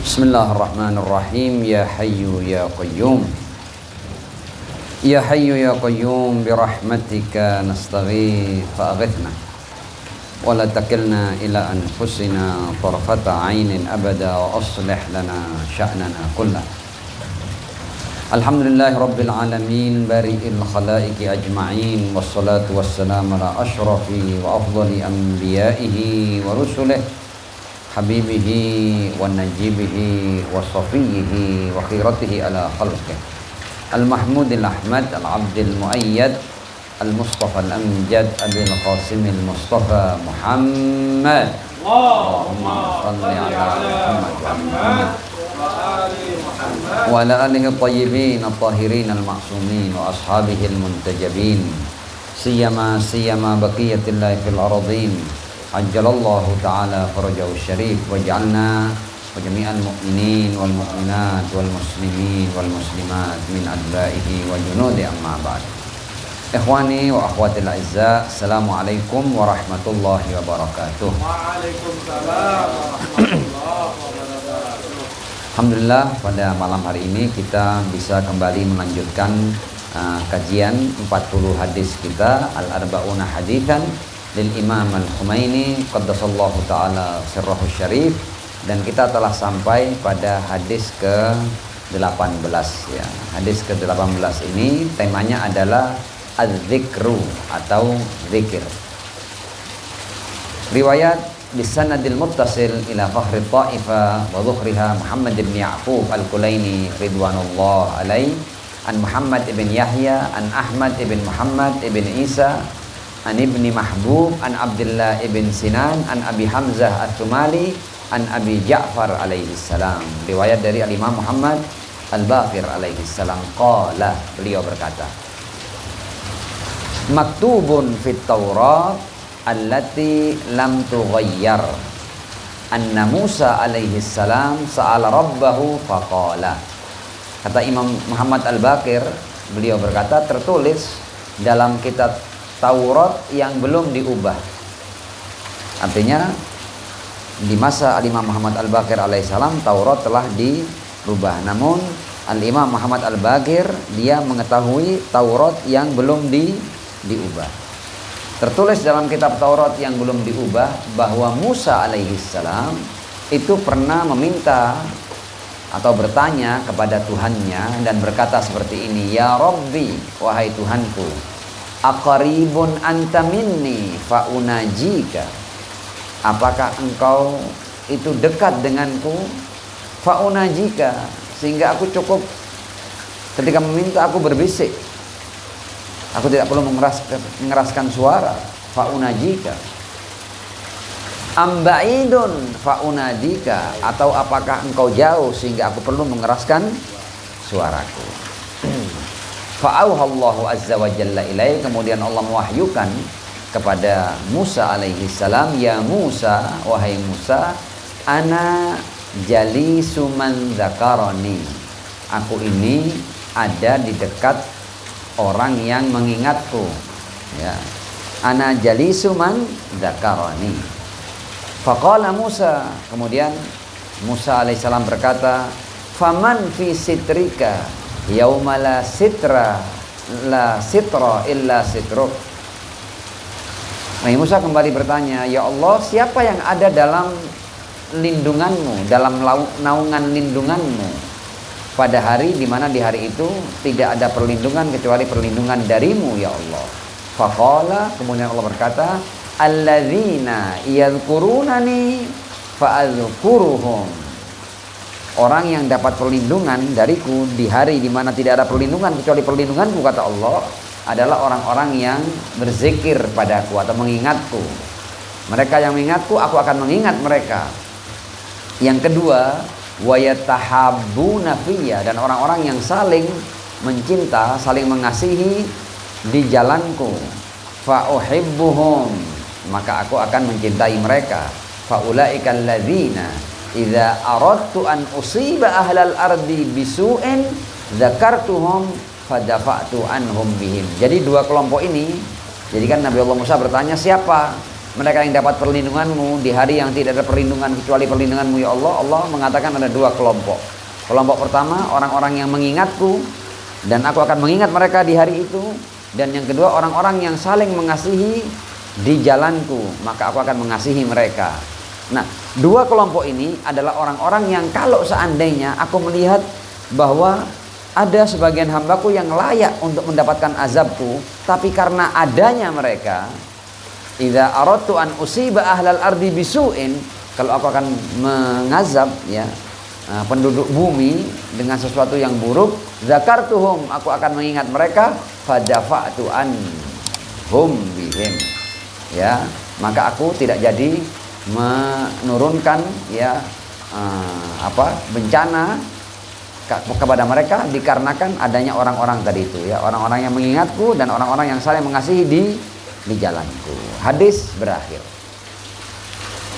Bismillahirrahmanirrahim. Ya Hayyu Ya Qayyum, Ya Hayyu Ya Qayyum, birahmatika nastaghith fa'aghithna wa la takilna ila anfusina tarfata 'ainin abada wa aslih lana sya'nana kullah. Alhamdulillahi rabbil alamin, bari'il khalaiqi ajma'in, wassalatu wassalamu ala ashrafi wa afdali anbiya'ihi wa rusulih, habibihi wa najibihi wa safiyihi wa khiratihi ala khalqih, al-mahmudil ahmad, al-abdil muayyad, al-mustafa al-amjad, abil qasimil mustafa Muhammad. Allahumma salli ala Muhammad wa ala alihi at-tayyibin at-tahirin al-ma'sumin wa ashabihi al-muntajabin, siyama baqiyatillahi fil aradin. Ajjalallahu ta'ala farajahu syarif wa ja'alna wa jami'al mu'minin wal mu'minat wal muslimin wal muslimat min adba'ihi wa junudi amma ba'd. Ikhwani wa akhwatil a'izza, assalamualaikum warahmatullahi wabarakatuh. Waalaikumsalam warahmatullahi wabarakatuh. Alhamdulillah, pada malam hari ini kita bisa kembali melanjutkan kajian 40 hadis kita, Al-Arba'una Haditsan lil Imam Al-Khumaini qaddasallahu ta'ala sirrahu syarif, dan kita telah sampai pada hadis ke-18 ya. Hadis ke-18 ini temanya adalah az-zikru atau zikir. Riwayat bisanadil muttasil ila fakhri ta'ifa wa dhuhriha Muhammad ibn Ya'qub Al-Kulaini ridwanullah alaih, an Muhammad ibn Yahya, an Ahmad ibn Muhammad ibn Isa, an ibni Mahbub, an Abdullah ibn Sinan, an Abi Hamzah At-Tumali, an Abi Ja'far alaihi salam. Riwayat dari Al-Imam Muhammad Al-Baqir alaihi salam. Qala, beliau berkata, maktubun fit Taurat allati lam tughayyar anna Musa alaihi salam sa'ala rabbahu faqala. Kata Imam Muhammad Al-Baqir, beliau berkata, tertulis dalam kitab Taurat yang belum diubah. Artinya di masa Al-Imam Muhammad Al-Baqir alaihissalam Taurat telah dirubah, namun Al-Imam Muhammad Al-Baqir dia mengetahui Taurat yang belum diubah. Tertulis dalam kitab Taurat yang belum diubah bahwa Musa alaihissalam itu pernah meminta atau bertanya kepada Tuhannya dan berkata seperti ini, ya Rabbi, wahai Tuhanku, aqaribun anta minni faunajika, apakah engkau itu dekat denganku, faunajika, sehingga aku cukup ketika meminta aku berbisik, aku tidak perlu mengeraskan suara, faunajika, ambaidun faunadika, atau apakah engkau jauh sehingga aku perlu mengeraskan suaraku. Fa'auhallahu azza wa jalla ilaih, kemudian Allah mewahyukan kepada Musa alaihi salam, ya Musa, wahai Musa, ana jalisu man dzakarani, aku ini ada di dekat orang yang mengingatku ya. Ana jalisu man dzakarani. Faqala Musa, kemudian Musa alaihi salam berkata, faman fi sitrika yauma la sitra illa sitruk. Nabi Musa kembali bertanya, ya Allah, siapa yang ada dalam lindunganmu, dalam naungan lindunganmu pada hari di mana di hari itu tidak ada perlindungan kecuali perlindungan darimu ya Allah. Faqala, kemudian Allah berkata, alladzina yadhkurunani fa'adhkuruhum, orang yang dapat perlindungan dariku di hari di mana tidak ada perlindungan kecuali perlindunganku, kata Allah, adalah orang-orang yang berzikir padaku atau mengingatku. Mereka yang mengingatku, aku akan mengingat mereka. Yang kedua, wayatahabbuna fiyya, dan orang-orang yang saling mencinta, saling mengasihi di jalanku. Fa uhibbuhum, maka aku akan mencintai mereka. Fa ulaikal ladzina idza aradtu an usiba ahlal ardi bisu'in dzakartuhum fadafa'tu anhum bihim. Jadi dua kelompok ini, jadi kan Nabi Allah Musa bertanya, siapa mereka yang dapat perlindunganmu di hari yang tidak ada perlindungan kecuali perlindunganmu ya Allah. Allah mengatakan ada dua kelompok. Kelompok pertama orang-orang yang mengingatku dan aku akan mengingat mereka di hari itu. Dan yang kedua orang-orang yang saling mengasihi di jalanku, maka aku akan mengasihi mereka. Nah, dua kelompok ini adalah orang-orang yang kalau seandainya aku melihat bahwa ada sebagian hambaku yang layak untuk mendapatkan azabku, tapi karena adanya mereka, idza aradtu an usiba ahlal ardi bisu'in, kalau aku akan mengazab ya penduduk bumi dengan sesuatu yang buruk, zakartuhum, aku akan mengingat mereka, fadafa'tu anhum bihim, ya, maka aku tidak jadi menurunkan ya bencana kepada mereka dikarenakan adanya orang-orang tadi itu ya, orang-orang yang mengingatku dan orang-orang yang saling mengasihi di jalanku. Hadis berakhir.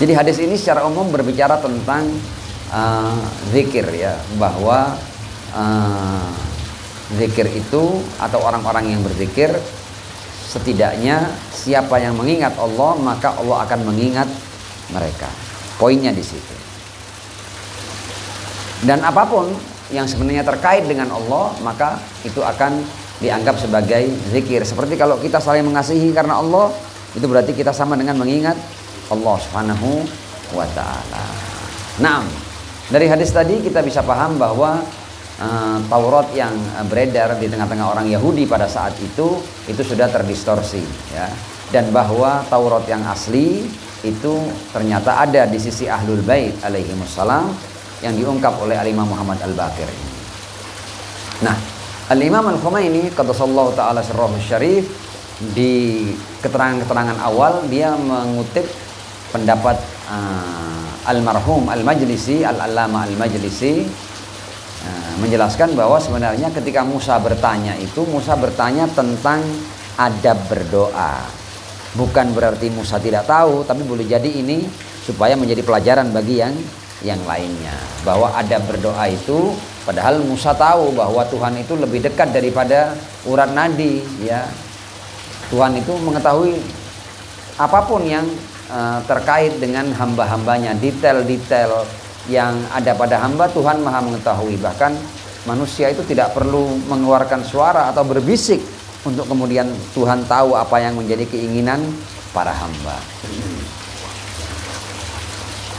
Jadi hadis ini secara umum berbicara tentang zikir ya, bahwa zikir itu atau orang-orang yang berzikir, setidaknya siapa yang mengingat Allah maka Allah akan mengingat mereka. Poinnya di situ. Dan apapun yang sebenarnya terkait dengan Allah maka itu akan dianggap sebagai zikir. Seperti kalau kita saling mengasihi karena Allah, itu berarti kita sama dengan mengingat Allah Subhanahu wa taala. Nah, dari hadis tadi kita bisa paham bahwa Taurat yang beredar di tengah-tengah orang Yahudi pada saat itu sudah terdistorsi ya. Dan bahwa Taurat yang asli itu ternyata ada di sisi Ahlul Bait alaihimussalam yang diungkap oleh Al-Imam Muhammad Al-Baqir. Nah, Al-Imam Al-Khumaini qaddasallahu ta'ala sirrahu syarif di keterangan-keterangan awal dia mengutip pendapat almarhum Al-Majlisi, Al-Allama Al-Majlisi, menjelaskan bahwa sebenarnya ketika Musa bertanya itu, Musa bertanya tentang adab berdoa. Bukan berarti Musa tidak tahu, tapi boleh jadi ini supaya menjadi pelajaran bagi yang lainnya, bahwa adab berdoa itu, padahal Musa tahu bahwa Tuhan itu lebih dekat daripada urat nadi ya. Tuhan itu mengetahui apapun yang terkait dengan hamba-hambanya, detail-detail yang ada pada hamba Tuhan maha mengetahui. Bahkan manusia itu tidak perlu mengeluarkan suara atau berbisik untuk kemudian Tuhan tahu apa yang menjadi keinginan para hamba.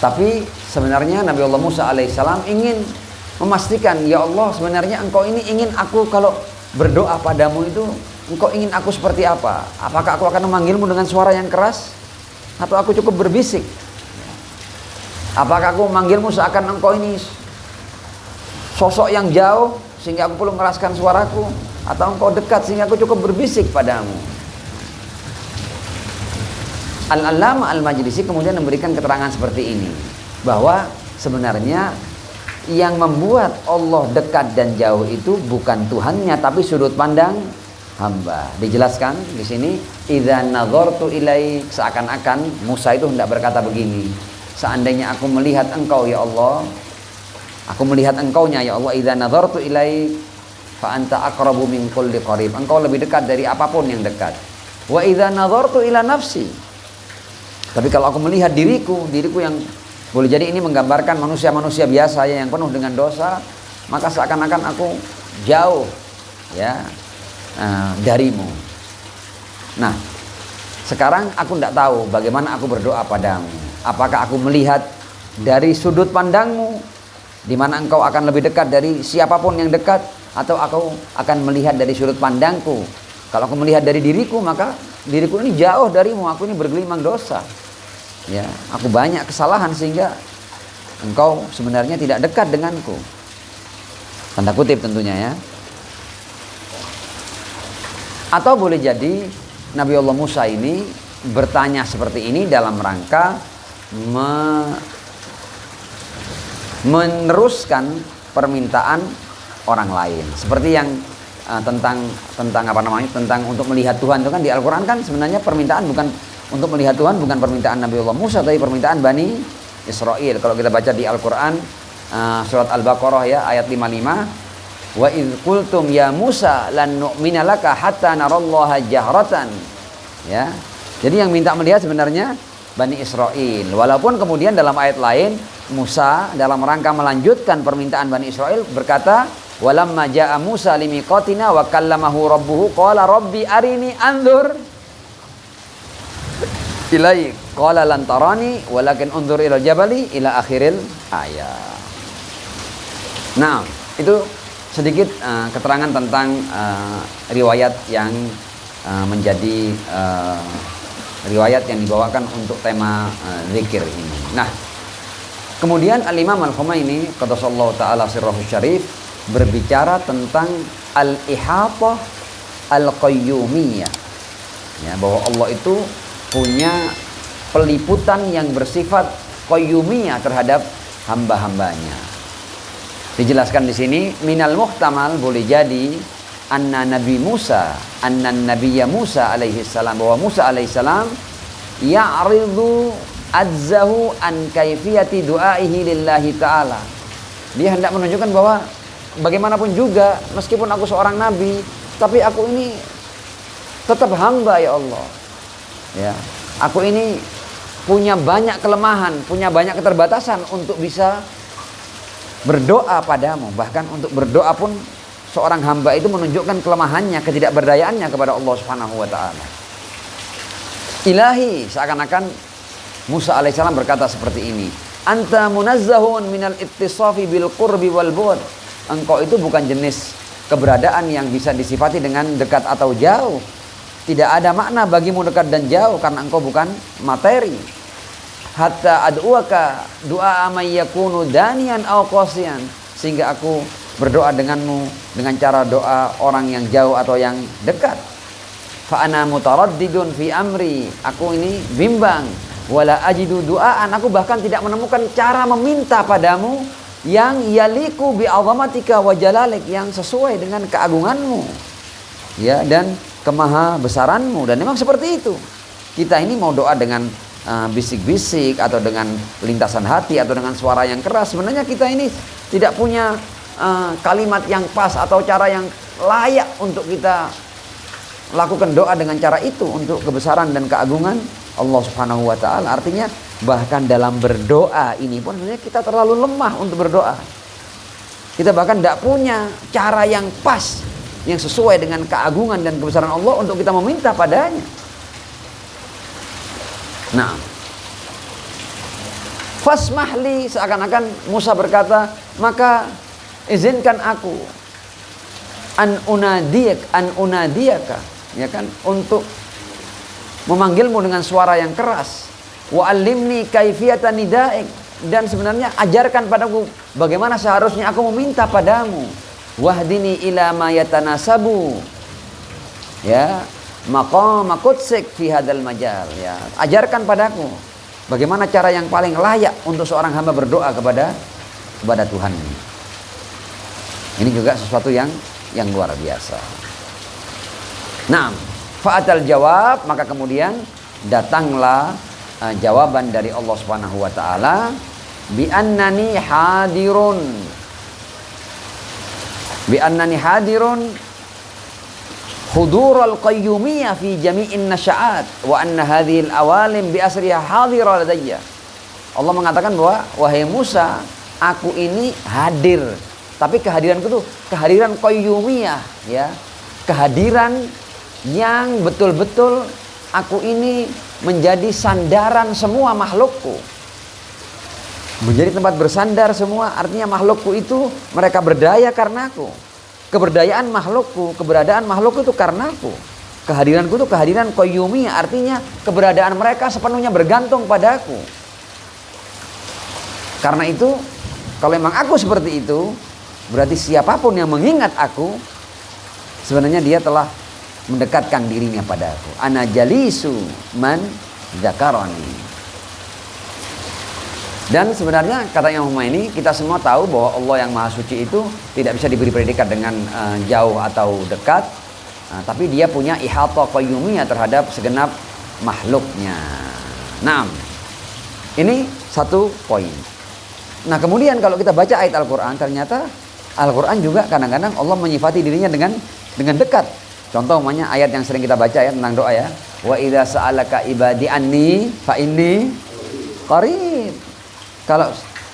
Tapi sebenarnya Nabi Allah Musa alaihissalam ingin memastikan, ya Allah, sebenarnya engkau ini ingin aku kalau berdoa padamu itu, engkau ingin aku seperti apa? Apakah aku akan memanggilmu dengan suara yang keras? Atau aku cukup berbisik? Apakah aku memanggilmu seakan engkau ini sosok yang jauh sehingga aku perlu mengeraskan suaraku? Atau engkau dekat sehingga aku cukup berbisik padamu? Al-Allama Al-Majlisi kemudian memberikan keterangan seperti ini, bahwa sebenarnya yang membuat Allah dekat dan jauh itu bukan Tuhannya, tapi sudut pandang hamba. Dijelaskan di sini, idza nazartu ilaik, seakan-akan Musa itu hendak berkata begini, seandainya aku melihat engkau ya Allah, aku melihat engkaunya ya Allah, idza nazartu ilaik fa anta aqrabu min kulli qarib, engkau lebih dekat dari apapun yang dekat. Wa idza nazartu ila nafsi, tapi kalau aku melihat diriku yang boleh jadi ini menggambarkan manusia-manusia biasa yang penuh dengan dosa, maka seakan-akan aku jauh ya darimu. Nah, sekarang aku tidak tahu bagaimana aku berdoa padamu. Apakah aku melihat dari sudut pandangmu, di mana engkau akan lebih dekat dari siapapun yang dekat, atau aku akan melihat dari sudut pandangku? Kalau aku melihat dari diriku, maka diriku ini jauh darimu, aku ini bergelimang dosa. Ya, aku banyak kesalahan sehingga engkau sebenarnya tidak dekat denganku. Tanda kutip tentunya ya. Atau boleh jadi Nabi Allah Musa ini bertanya seperti ini dalam rangka meneruskan permintaan orang lain. Seperti yang tentang tentang untuk melihat Tuhan itu kan di Al-Quran kan sebenarnya permintaan bukan untuk melihat Tuhan, bukan permintaan Nabi Allah Musa, tapi permintaan Bani Israel. Kalau kita baca di Al-Quran surat Al-Baqarah ya ayat 55, wa idz qultum ya Musa lan nu'mina laka hatta narallaha jahratan. Ya. Jadi yang minta melihat sebenarnya Bani Israel. Walaupun kemudian dalam ayat lain Musa dalam rangka melanjutkan permintaan Bani Israel berkata, walamma ja'a Musa limiqatina wa kallamahu rabbuhu qala rabbi arini anzur ilai qala lan tarani walakin unzur ila jabali ila akhiril ayat. Nah, itu sedikit keterangan tentang riwayat yang menjadi riwayat yang dibawakan untuk tema zikir ini. Nah, kemudian Al-Imam Al-Khumaini qaddasallahu ta'ala sirrahu syarif berbicara tentang al-ihatah al-qayyumiyah, ya, bahwa Allah itu punya peliputan yang bersifat qayyumiyah terhadap hamba-hambanya. Dijelaskan di sini, minal muhtamal, boleh jadi anna nabiyya Musa alaihi salam, bahwa Musa alaihi salam ya'ridu azzahu an kaifiyati du'aihi lillahi ta'ala. Dia hendak menunjukkan bahwa bagaimanapun juga, meskipun aku seorang nabi, tapi aku ini tetap hamba ya Allah. Ya, aku ini punya banyak kelemahan, punya banyak keterbatasan untuk bisa berdoa padamu. Bahkan untuk berdoa pun seorang hamba itu menunjukkan kelemahannya, ketidakberdayaannya kepada Allah Subhanahu wa taala. Ilahi, seakan-akan Musa alaihissalam berkata seperti ini, anta munazzahun minal ittisafi bil qurbi wal bu'd. Engkau itu bukan jenis keberadaan yang bisa disifati dengan dekat atau jauh. Tidak ada makna bagimu dekat dan jauh karena engkau bukan materi. Hatta ad'uaka du'a may yakunu danian aw qasiyan, sehingga aku berdoa denganmu dengan cara doa orang yang jauh atau yang dekat. Fa ana mutaraddidun fi amri, aku ini bimbang. Wala ajidu du'aan, aku bahkan tidak menemukan cara meminta padamu yang yaliku bi azamatika wa jalalik, yang sesuai dengan keagunganmu, ya, dan kemaha besaranmu. Dan memang seperti itu. Kita ini mau doa dengan bisik-bisik atau dengan lintasan hati atau dengan suara yang keras, sebenarnya kita ini tidak punya kalimat yang pas atau cara yang layak untuk kita lakukan doa dengan cara itu untuk kebesaran dan keagungan Allah Subhanahu wa taala. Artinya bahkan dalam berdoa ini pun sebenarnya kita terlalu lemah untuk berdoa. Kita bahkan tidak punya cara yang pas, yang sesuai dengan keagungan dan kebesaran Allah untuk kita meminta padanya. Nah, fasmahli, seakan-akan Musa berkata, maka izinkan aku an unadiyaka, ya kan, untuk memanggilmu dengan suara yang keras. Wa allimni kaifiyatan nidaik, dan sebenarnya ajarkan padaku bagaimana seharusnya aku meminta padamu. Wahdini ila ma yatanasabu, ya, maqama qudsik fi hadzal majal, ya, ajarkan padaku bagaimana cara yang paling layak untuk seorang hamba berdoa kepada Tuhan. Ini juga sesuatu yang luar biasa. Nah, fa'atal jawab, maka kemudian datanglah jawaban dari Allah Subhanahu wa taala, bi annani hadirun hudural qayyumiyah fi jami'in nasya'at wa anna hadhil awalim bi asriha hadira ladayya. Allah mengatakan bahwa wahai Musa, aku ini hadir, tapi kehadiranku tuh kehadiran qayyumiyah, ya, kehadiran yang betul-betul aku ini menjadi sandaran semua makhlukku, menjadi tempat bersandar semua. Artinya makhlukku itu mereka berdaya karena aku. Keberdayaan makhlukku, keberadaan makhlukku itu karena aku. Kehadiranku itu kehadiran qayyumiyah, artinya keberadaan mereka sepenuhnya bergantung padaku. Karena itu, kalau memang aku seperti itu, berarti siapapun yang mengingat aku, sebenarnya dia telah mendekatkan dirinya padaku. Ana jalisu man dzakarani. Dan sebenarnya kata Imam Khumaini, kita semua tahu bahwa Allah yang Maha Suci itu tidak bisa diberi predikat dengan jauh atau dekat, tapi dia punya ihatah qayyumiyah terhadap segenap makhluknya. Nah, ini satu poin. Nah, kemudian kalau kita baca ayat Al-Quran, ternyata Al-Quran juga kadang-kadang Allah menyifati dirinya dengan dekat. Contoh umpamanya ayat yang sering kita baca ya tentang doa ya. Wa idza sa'alaka ibadi anni fa inni qarib. Kalau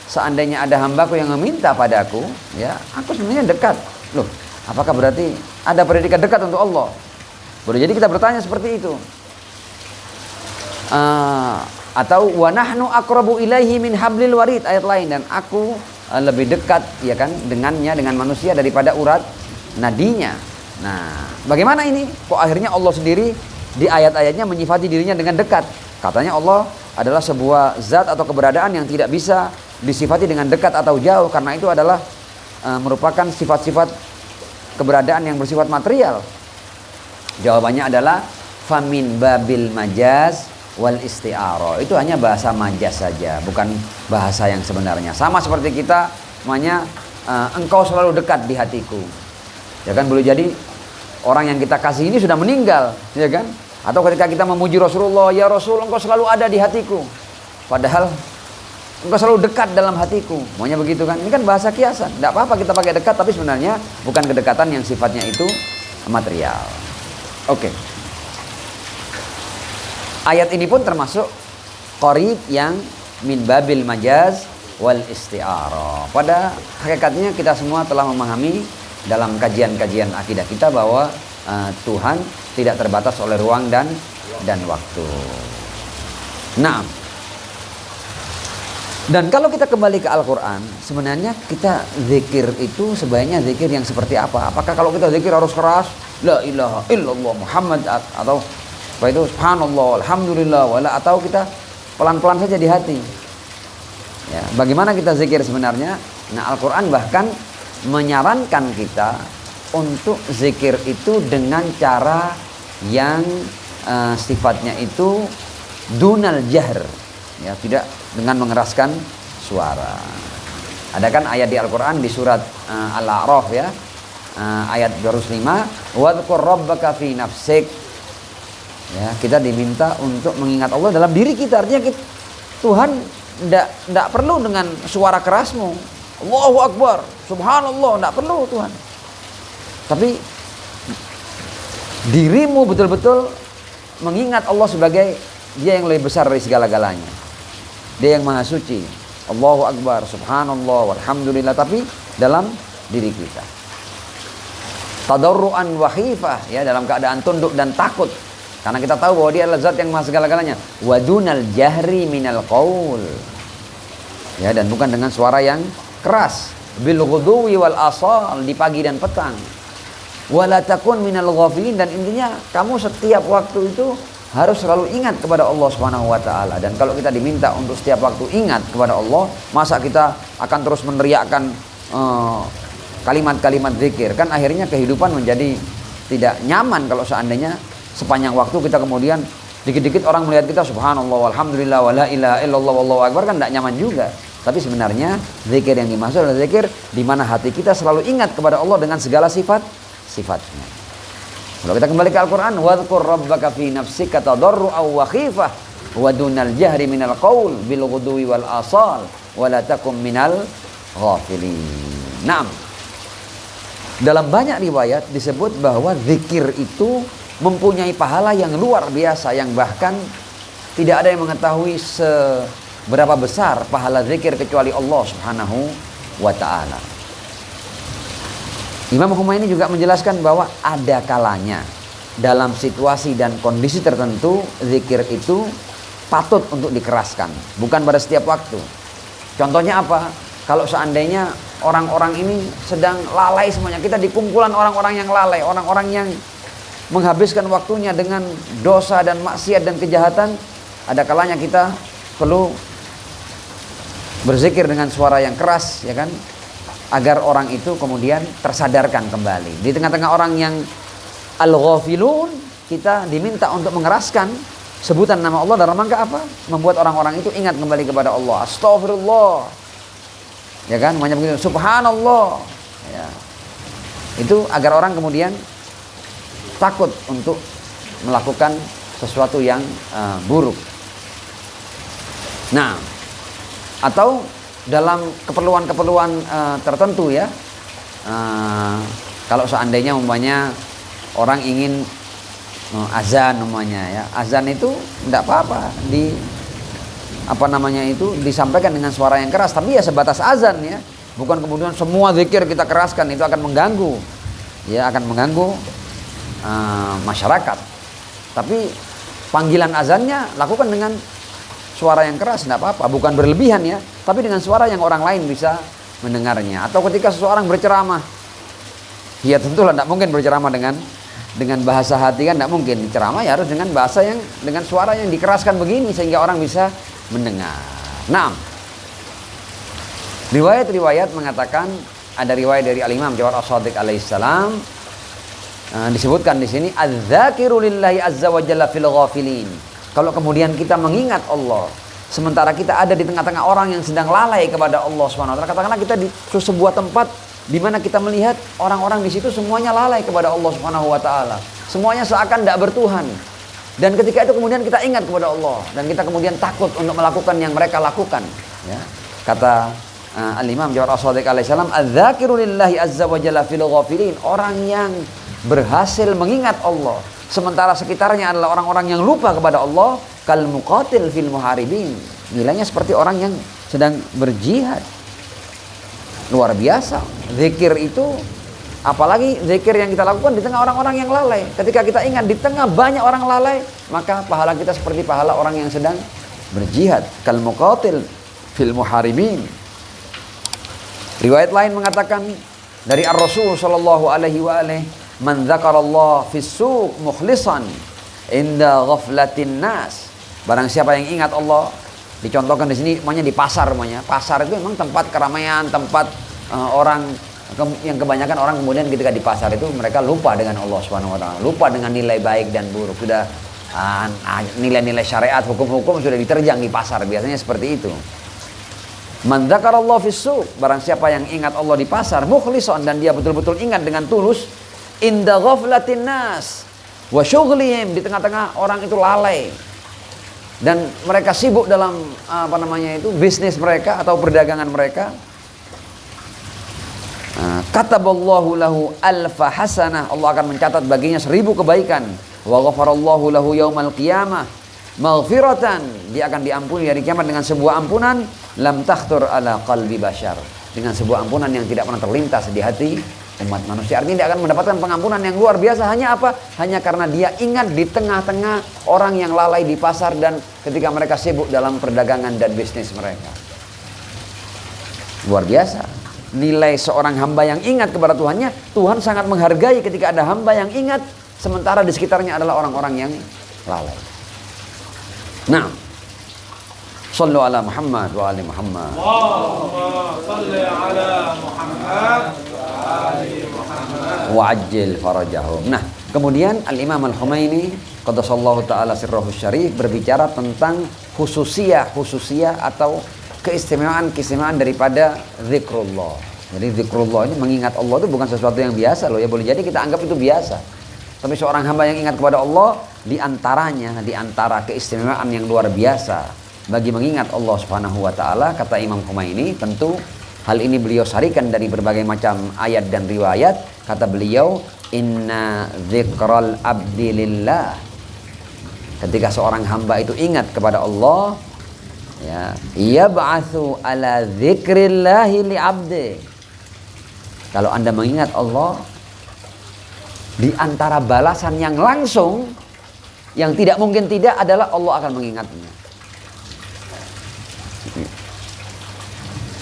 seandainya ada hambaku yang meminta padaku, ya, aku sebenarnya dekat. Loh, apakah berarti ada predikat dekat untuk Allah? Boleh jadi kita bertanya seperti itu. Atau wa nahnu aqrabu ilaihi min hablil warid, ayat lain, dan aku lebih dekat, ya kan, dengannya, dengan manusia daripada urat nadinya. Nah, bagaimana ini? Kok akhirnya Allah sendiri di ayat-ayatnya menyifati dirinya dengan dekat? Katanya Allah adalah sebuah zat atau keberadaan yang tidak bisa disifati dengan dekat atau jauh, karena itu adalah merupakan sifat-sifat keberadaan yang bersifat material. Jawabannya adalah famin babil majaz wal isti'arah. Itu hanya bahasa majaz saja, bukan bahasa yang sebenarnya. Sama seperti kita namanya engkau selalu dekat di hatiku. Ya kan, boleh jadi orang yang kita kasih ini sudah meninggal, ya kan? Atau ketika kita memuji Rasulullah, ya Rasul, engkau selalu ada di hatiku. Padahal engkau selalu dekat dalam hatiku. Maunya begitu kan? Ini kan bahasa kiasan. Tidak apa-apa kita pakai dekat, tapi sebenarnya bukan kedekatan yang sifatnya itu material. Oke. Ayat ini pun termasuk qarib yang min babil majaz wal isti'arah. Pada hakikatnya kita semua telah memahami dalam kajian-kajian akidah kita bahwa Tuhan tidak terbatas oleh ruang dan waktu. Nah, dan kalau kita kembali ke Al-Quran, sebenarnya kita zikir itu sebaiknya zikir yang seperti apa? Apakah kalau kita zikir harus keras, la ilaha illallah Muhammad, atau apa itu subhanallah alhamdulillah, wala, atau kita pelan-pelan saja di hati? Ya, bagaimana kita zikir sebenarnya? Nah, Al-Quran bahkan menyarankan kita untuk zikir itu dengan cara yang sifatnya itu dunal jahr, ya, tidak dengan mengeraskan suara. Ada kan ayat di Al-Quran di surat Al-A'raf, ya, ayat 205, wadhkur rabbaka fi nafsik. Ya, kita diminta untuk mengingat Allah dalam diri kita. Artinya Tuhan tidak perlu dengan suara kerasmu, Allahu Akbar, Subhanallah, tidak perlu Tuhan. Tapi dirimu betul-betul mengingat Allah sebagai Dia yang lebih besar dari segala-galanya. Dia yang maha suci, Allahu Akbar, Subhanallah, walhamdulillah, tapi dalam diri kita. Tadarruan wa khifah, ya, dalam keadaan tunduk dan takut. Karena kita tahu bahwa Dia adalah zat yang maha segala-galanya. Wadunal jahri minal qaul. Ya, dan bukan dengan suara yang keras. Bil ghuduwi wal asal, di pagi dan petang. Wala takun minal ghafilin, dan intinya kamu setiap waktu itu harus selalu ingat kepada Allah Subhanahu wa taala. Dan kalau kita diminta untuk setiap waktu ingat kepada Allah, masa kita akan terus meneriakkan kalimat-kalimat zikir? Kan akhirnya kehidupan menjadi tidak nyaman kalau seandainya sepanjang waktu kita kemudian dikit-dikit orang melihat kita subhanallah walhamdulillah wala ilaha illallah wallahu akbar, kan tidak nyaman juga. Tapi sebenarnya zikir yang dimaksud adalah zikir di mana hati kita selalu ingat kepada Allah dengan segala sifatnya. Kalau kita kembali ke Al-Quran, wadhkur rabbaka fi nafsika tadarru'an wa khifah wa dunal jahri minal qaul bil ghudwi wal asal wa la takum minal ghafilin. Naam. Dalam banyak riwayat disebut bahwa zikir itu mempunyai pahala yang luar biasa, yang bahkan tidak ada yang mengetahui seberapa besar pahala zikir kecuali Allah Subhanahu wa ta'ala. Imam Humayni juga menjelaskan bahwa ada kalanya dalam situasi dan kondisi tertentu zikir itu patut untuk dikeraskan, bukan pada setiap waktu. Contohnya apa? Kalau seandainya orang-orang ini sedang lalai semuanya, kita di kumpulan orang-orang yang lalai, orang-orang yang menghabiskan waktunya dengan dosa dan maksiat dan kejahatan, ada kalanya kita perlu berzikir dengan suara yang keras, ya kan, agar orang itu kemudian tersadarkan kembali. Di tengah-tengah orang yang al-ghafilun, kita diminta untuk mengeraskan sebutan nama Allah dalam rangka apa? Membuat orang-orang itu ingat kembali kepada Allah. Astagfirullah, ya kan, banyak begitu, subhanallah, ya. Itu agar orang kemudian takut untuk melakukan sesuatu yang buruk. Nah, atau dalam keperluan-keperluan tertentu, ya, kalau seandainya umpamanya orang ingin azan namanya ya. Azan itu tidak apa-apa disampaikan dengan suara yang keras, tapi ya sebatas azan ya. Bukan kemudian semua zikir kita keraskan, itu akan mengganggu. Ya, akan mengganggu masyarakat. Tapi panggilan azannya lakukan dengan suara yang keras, tidak apa-apa, bukan berlebihan ya, tapi dengan suara yang orang lain bisa mendengarnya. Atau ketika seseorang berceramah, ya tentulah tidak mungkin berceramah dengan bahasa hati, kan tidak mungkin. Ceramah ya harus dengan bahasa yang, dengan suara yang dikeraskan begini sehingga orang bisa mendengar. Nah, riwayat-riwayat mengatakan, ada riwayat dari Al-Imam Ja'far As-Shadiq alaihissalam, disebutkan di sini adz-dzakiru lillahi azza wa jalla fil ghafilin. Kalau kemudian kita mengingat Allah sementara kita ada di tengah-tengah orang yang sedang lalai kepada Allah Subhanahu wa taala, katakanlah kita di sebuah tempat di mana kita melihat orang-orang di situ semuanya lalai kepada Allah Subhanahu wa taala, semuanya seakan tidak bertuhan. Dan ketika itu kemudian kita ingat kepada Allah dan kita kemudian takut untuk melakukan yang mereka lakukan, ya. Kata Al-Imam Ja'far As-Shadiq alaihissalam, adz-dzakiru lillahi azza wa jalla fil ghafilin, orang yang berhasil mengingat Allah sementara sekitarnya adalah orang-orang yang lupa kepada Allah, kal muqatil fil muharibin, nilainya seperti orang yang sedang berjihad. Luar biasa zikir itu, apalagi zikir yang kita lakukan di tengah orang-orang yang lalai. Ketika kita ingat di tengah banyak orang lalai, maka pahala kita seperti pahala orang yang sedang berjihad, kal muqatil fil muharibin. Riwayat lain mengatakan dari Ar-Rasul sallallahu alaihi wa alihi, man dzakarallah fis suq mukhlishan inda ghaflatin nas. Barang siapa yang ingat Allah, dicontohkan di sini namanya di pasar namanya. Pasar itu memang tempat keramaian, tempat orang yang kebanyakan orang kemudian ketika di pasar itu mereka lupa dengan Allah Subhanahu wa taala, lupa dengan nilai baik dan buruk. Sudah nilai-nilai syariat, hukum-hukum sudah diterjang di pasar, biasanya seperti itu. Man dzakarallahu fis suq, barang siapa yang ingat Allah di pasar, mukhlishan, dan dia betul-betul ingat dengan tulus, inda ghaflatin nas wa syughlihim, di tengah-tengah orang itu lalai dan mereka sibuk dalam bisnis mereka atau perdagangan mereka. Kataballahu lahu alfa hasanah, Allah akan mencatat baginya 1000 kebaikan. Wa ghafarallahu lahu yaumal qiyamah maghfiratan, dia akan diampuni dari kiamat dengan sebuah ampunan lam takhtur ala qalbi bashar, dengan sebuah ampunan yang tidak pernah terlintas di hati umat manusia. Artinya dia akan mendapatkan pengampunan yang luar biasa. Hanya apa? Hanya karena dia ingat di tengah-tengah orang yang lalai di pasar dan ketika mereka sibuk dalam perdagangan dan bisnis mereka. Luar biasa nilai seorang hamba yang ingat kepada Tuhannya. Tuhan sangat menghargai ketika ada hamba yang ingat sementara di sekitarnya adalah orang-orang yang lalai. Nah, sallu ala Muhammad wa ali Muhammad. Allahumma salli ala Muhammad wa ali Muhammad Wa ajil farajahum. Nah, kemudian Al-Imam Al-Khumaini qaddasallahu ta'ala sirrahu syarif berbicara tentang khususiyah atau keistimewaan daripada zikrullah. Jadi zikrullah ini, mengingat Allah itu bukan sesuatu yang biasa loh ya. Boleh jadi kita anggap itu biasa, tapi seorang hamba yang ingat kepada Allah, di antara keistimewaan yang luar biasa bagi mengingat Allah Subhanahu wa taala, kata Imam Khumaini, tentu hal ini beliau sarikan dari berbagai macam ayat dan riwayat. Kata beliau, inna dzikral abdi lillah, ketika seorang hamba itu ingat kepada Allah, ya, yab'atsu ala dzikrillahi li 'abdi. Kalau Anda mengingat Allah, di antara balasan yang langsung yang tidak mungkin tidak adalah Allah akan mengingatnya.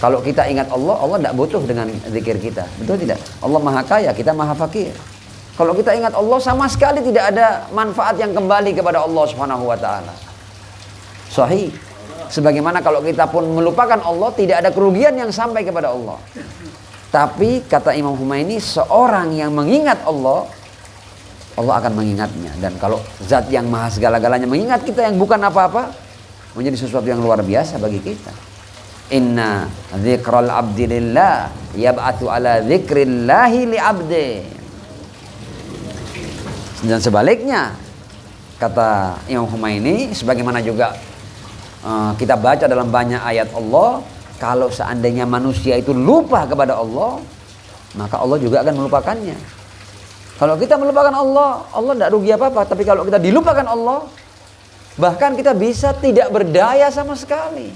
Kalau kita ingat Allah, Allah tidak butuh dengan zikir kita, betul tidak? Allah maha kaya, kita maha fakir. Kalau kita ingat Allah, sama sekali tidak ada manfaat yang kembali kepada Allah Subhanahu wa taala. Sahih. Sebagaimana kalau kita pun melupakan Allah, tidak ada kerugian yang sampai kepada Allah. Tapi kata Imam Khumaini, seorang yang mengingat Allah, Allah akan mengingatnya. Dan kalau zat yang maha segala-galanya mengingat kita yang bukan apa-apa, menjadi sesuatu yang luar biasa bagi kita. Inna dzikral abdi lillah yab'atsu ala dzikrillahi li 'abdi. Dan sebaliknya, kata Imam Khumaini, sebagaimana juga kita baca dalam banyak ayat Allah, kalau seandainya manusia itu lupa kepada Allah, maka Allah juga akan melupakannya. Kalau kita melupakan Allah, Allah tidak rugi apa-apa. Tapi kalau kita dilupakan Allah, bahkan kita bisa tidak berdaya sama sekali.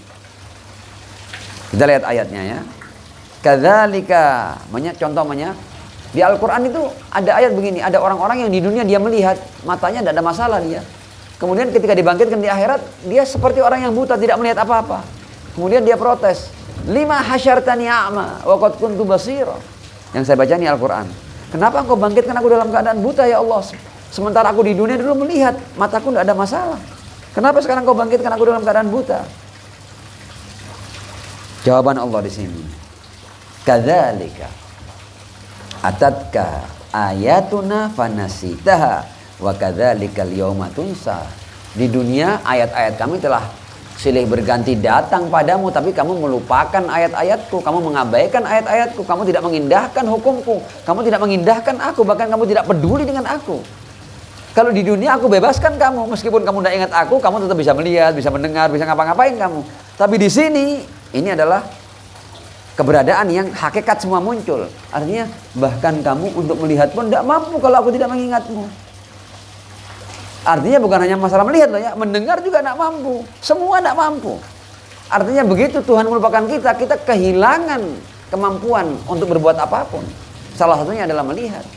Kita lihat ayatnya ya. Kadzalika, contohnya di Al-Quran itu ada ayat begini. Ada orang-orang yang di dunia dia melihat, matanya tidak ada masalah dia. Kemudian ketika dibangkitkan di akhirat, dia seperti orang yang buta, tidak melihat apa-apa. Kemudian dia protes, lima hasyartani a'ma wa qad kuntu basira. Yang saya baca ini Al-Quran. Kenapa engkau bangkitkan aku dalam keadaan buta ya Allah? Sementara aku di dunia dulu melihat, mataku tidak ada masalah. Kenapa sekarang engkau bangkitkan aku dalam keadaan buta? Jawaban Allah di sini. Kadzalika atatka ayatuna fanasitaha wa kadzalikal yauma tunsa. Di dunia ayat-ayat kami telah silih berganti datang padamu, tapi kamu melupakan ayat-ayatku, kamu mengabaikan ayat-ayatku, kamu tidak mengindahkan hukumku, kamu tidak mengindahkan aku, bahkan kamu tidak peduli dengan aku. Kalau di dunia aku bebaskan kamu, meskipun kamu tidak ingat aku, kamu tetap bisa melihat, bisa mendengar, bisa ngapa-ngapain kamu. Tapi di sini ini adalah keberadaan yang hakikat semua muncul. Artinya bahkan kamu untuk melihat pun tidak mampu kalau aku tidak mengingatmu. Artinya bukan hanya masalah melihat loh ya, mendengar juga tidak mampu. Semua tidak mampu. Artinya begitu Tuhan melupakan kita, kita kehilangan kemampuan untuk berbuat apapun. Salah satunya adalah melihat.